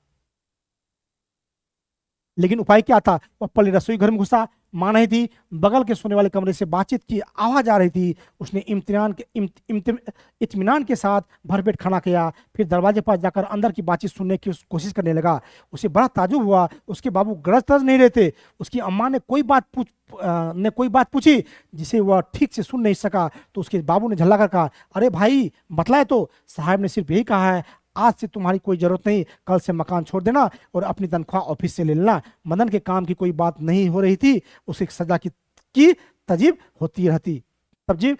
लेकिन उपाय क्या था, वह पहले रसोई घर में घुसा, मां नहीं थी। बगल के सोने वाले कमरे से बातचीत की आवाज आ रही थी। उसने इत्मीनान के साथ भरपेट खाना किया, फिर दरवाजे पास जाकर अंदर की बातचीत सुनने की कोशिश करने लगा। उसे बड़ा ताजुब हुआ, उसके बाबू गरज तरज नहीं रहते। उसकी अम्मा ने कोई बात पूछी जिसे वह ठीक से सुन नहीं सका, तो उसके बाबू ने झल्ला कर कहा, अरे भाई बतलाए तो। साहब ने सिर्फ यही कहा है, आज से तुम्हारी कोई जरूरत नहीं, कल से मकान छोड़ देना और अपनी तनख्वाह ऑफिस से ले लेना। मदन के काम की कोई बात नहीं हो रही थी, उसे सजा की तजीब होती रहती तजवीज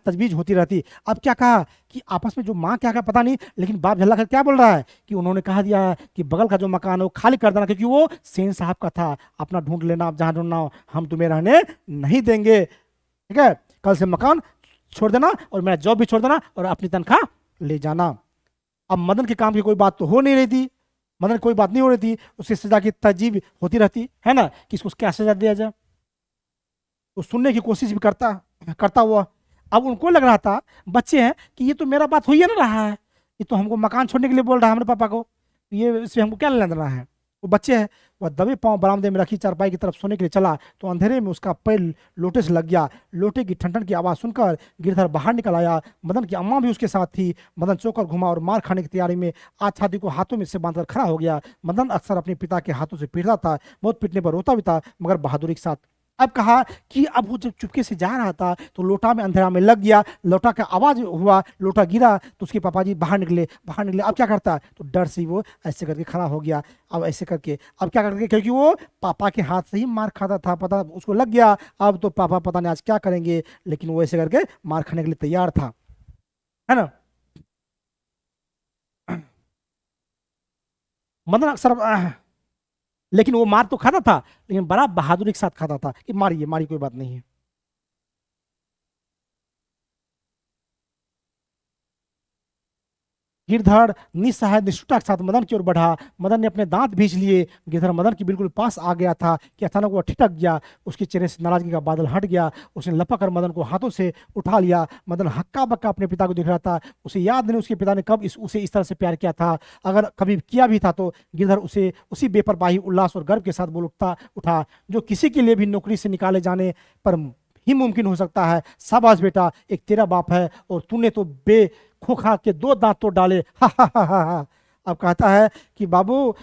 तजवीज होती रहती। अब क्या कहा कि आपस में जो माँ क्या कहा पता नहीं, लेकिन बाप झल्ला कर क्या बोल रहा है कि उन्होंने कहा दिया कि बगल का जो मकान है वो खाली कर देना, क्योंकि वो सेन साहब का था, अपना ढूंढ लेना, आप जहाँ ढूंढना हो, हम तुम्हें रहने नहीं देंगे, ठीक है। कल से मकान छोड़ देना और मेरा जॉब भी छोड़ देना और अपनी तनख्वाह ले जाना। अब मदन के काम की कोई बात तो हो नहीं रही थी, मदन कोई बात नहीं हो रही थी, उसकी सजा की तजीब होती रहती है ना, कि इसको क्या सजा दिया जाए। तो सुनने की कोशिश भी करता करता हुआ। अब उनको लग रहा था, बच्चे हैं, कि ये तो मेरा बात हो ही ना रहा है, ये तो हमको मकान छोड़ने के लिए बोल रहा है हमारे पापा को, ये इससे हमको क्या लेना देना है। वो बच्चे हैं। वह दबे पांव बरामदे में रखी चारपाई की तरफ सोने के लिए चला तो अंधेरे में उसका पैर लोटे से लग गया। लोटे की ठनठन की आवाज़ सुनकर गिरधर बाहर निकल आया। मदन की अम्मा भी उसके साथ थी। मदन चौकर घुमा और मार खाने की तैयारी में आच्छादी को हाथों में से बांधकर खड़ा हो गया। मदन अक्सर अपने पिता के हाथों से पीटता था, बहुत पीटने पर रोता भी था, मगर बहादुरी के साथ। अब कहा कि अब वो जब चुपके से जा रहा था तो लोटा में अंधेरा में लग गया, लोटा का आवाज हुआ, लोटा गिरा तो उसके पापा जी बाहर निकले। अब क्या करता, तो डर से ही वो ऐसे करके खड़ा हो गया। अब ऐसे करके अब क्या करके, क्योंकि वो पापा के हाथ से ही मार खाता था, पता उसको लग गया। अब तो पापा पता नहीं आज क्या करेंगे, लेकिन वो ऐसे करके मार खाने के लिए तैयार था, है ना। मदन अक्सर लेकिन वो मार तो खाता था, लेकिन बड़ा बहादुरी के साथ खाता था कि मारिए मारिए, कोई बात नहीं है। गिरधर निस्सहाय निष्ठुरता के साथ मदन की ओर बढ़ा। मदन ने अपने दांत भींच लिए। गिरधर मदन के बिल्कुल पास आ गया था कि अचानक वो ठिठक गया। उसके चेहरे से नाराजगी का बादल हट गया। उसने लपक कर मदन को हाथों से उठा लिया। मदन हक्का बक्का अपने पिता को देख रहा था। उसे याद नहीं उसके पिता ने कब उसे इस तरह से प्यार किया था। अगर कभी किया भी था तो गिरधर उसे उसी बेपरवाही, उल्लास और गर्व के साथ बोल उठा जो किसी के लिए भी नौकरी से निकाले जाने पर ही मुमकिन हो सकता है। शाबाश बेटा, एक तेरा बाप है और तूने तो बे खोखा के 2 दांत तोड़ डाले। हा हा हा हा हा। अब कहता है कि बाबू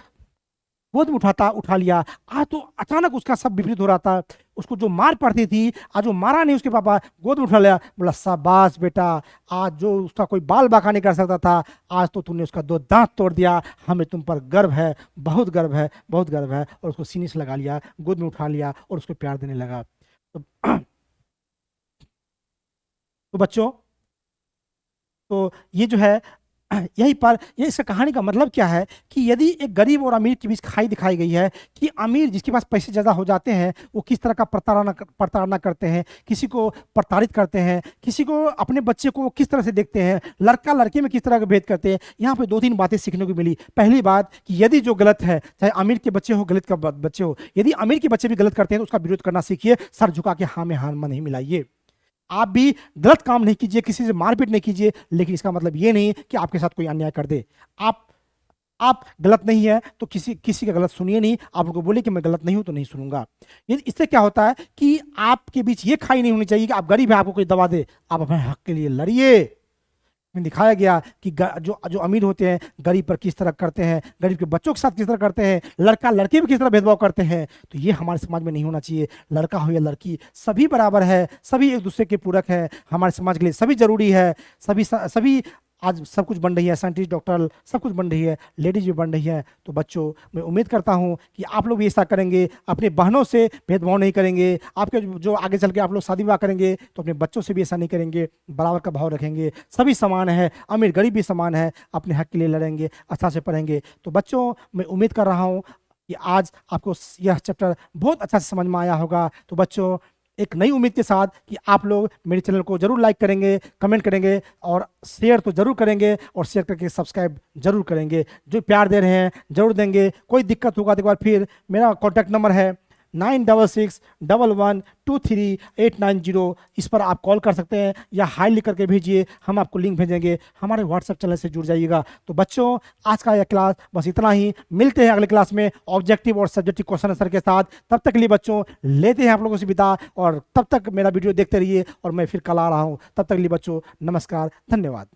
गोद में उठा लिया। आज तो अचानक उसका सब विपरीत हो रहा था। उसको जो मार पड़ती थी, आज वो मारा नहीं, उसके पापा गोद में उठा लिया। बोला शाबाश बेटा, आज जो उसका कोई बाल बांका नहीं कर सकता था, आज तो तूने उसका 2 दांत तोड़ दिया। हमें तुम पर गर्व है, बहुत गर्व है, बहुत गर्व है। और उसको सीने से लगा लिया, गोद में उठा लिया और उसको प्यार देने लगा। तो, तो बच्चों, तो ये जो है यही पर ये इसका कहानी का मतलब क्या है कि यदि एक गरीब और अमीर के बीच खाई दिखाई गई है कि अमीर जिसके पास पैसे ज़्यादा हो जाते हैं वो किस तरह का प्रताड़ना करते हैं, किसी को प्रताड़ित करते हैं, किसी को अपने बच्चे को किस तरह से देखते हैं, लड़का लड़के में किस तरह का भेद करते हैं। यहाँ पे 2-3 बातें सीखने को मिली। पहली बात कि यदि जो गलत है, चाहे अमीर के बच्चे हो, गलत का बच्चे हो, यदि अमीर के बच्चे भी गलत करते हैं तो उसका विरोध करना सीखिए। सर झुका के हाँ में हाँ नहीं मिलाइए। आप भी गलत काम नहीं कीजिए, किसी से मारपीट नहीं कीजिए, लेकिन इसका मतलब ये नहीं कि आपके साथ कोई अन्याय कर दे। आप आप गलत नहीं है तो किसी किसी का गलत सुनिए नहीं। आप उनको बोले कि मैं गलत नहीं हूं तो नहीं सुनूंगा। ये इससे क्या होता है कि आपके बीच ये खाई नहीं होनी चाहिए कि आप गरीब हैं, आपको कोई दबा दे। आप अपने हक के लिए लड़िए। में दिखाया गया कि जो जो अमीर होते हैं गरीब पर किस तरह करते हैं, गरीब के बच्चों के साथ किस तरह करते हैं, लड़का लड़के भी किस तरह भेदभाव करते हैं। तो ये हमारे समाज में नहीं होना चाहिए। लड़का हो या लड़की, सभी बराबर है, सभी एक दूसरे के पूरक है, हमारे समाज के लिए सभी जरूरी है। सभी आज सब कुछ बन रही है, साइंटिस्ट, डॉक्टर, सब कुछ बन रही है, लेडीज भी बन रही है। तो बच्चों, मैं उम्मीद करता हूँ कि आप लोग भी ऐसा करेंगे, अपने बहनों से भेदभाव नहीं करेंगे। आपके जो आगे चल के आप लोग शादी विवाह करेंगे तो अपने बच्चों से भी ऐसा नहीं करेंगे, बराबर का भाव रखेंगे। सभी समान है, अमीर गरीब भी समान है, अपने हक के लिए लड़ेंगे, अच्छा से पढ़ेंगे। तो बच्चों, मैं उम्मीद कर रहा हूँ कि आज आपको यह चैप्टर बहुत अच्छा से समझ में आया होगा। तो बच्चों, एक नई उम्मीद के साथ कि आप लोग मेरे चैनल को जरूर लाइक करेंगे, कमेंट करेंगे और शेयर तो जरूर करेंगे, और शेयर करके सब्सक्राइब जरूर करेंगे। जो प्यार दे रहे हैं जरूर देंगे। कोई दिक्कत होगा तो एक बार फिर मेरा कॉन्टैक्ट नंबर है 96611123 890। इस पर आप कॉल कर सकते हैं या हाई लिख करके भेजिए, हम आपको लिंक भेजेंगे। हमारे व्हाट्सएप चैनल से जुड़ जाइएगा। तो बच्चों, आज का यह क्लास बस इतना ही। मिलते हैं अगले क्लास में ऑब्जेक्टिव और सब्जेक्टिव क्वेश्चन आंसर के साथ। तब तक के लिए बच्चों लेते हैं आप लोगों से विदा, और तब तक मेरा वीडियो देखते रहिए और मैं फिर कल आ रहा हूँ। तब तक के लिए बच्चों नमस्कार, धन्यवाद।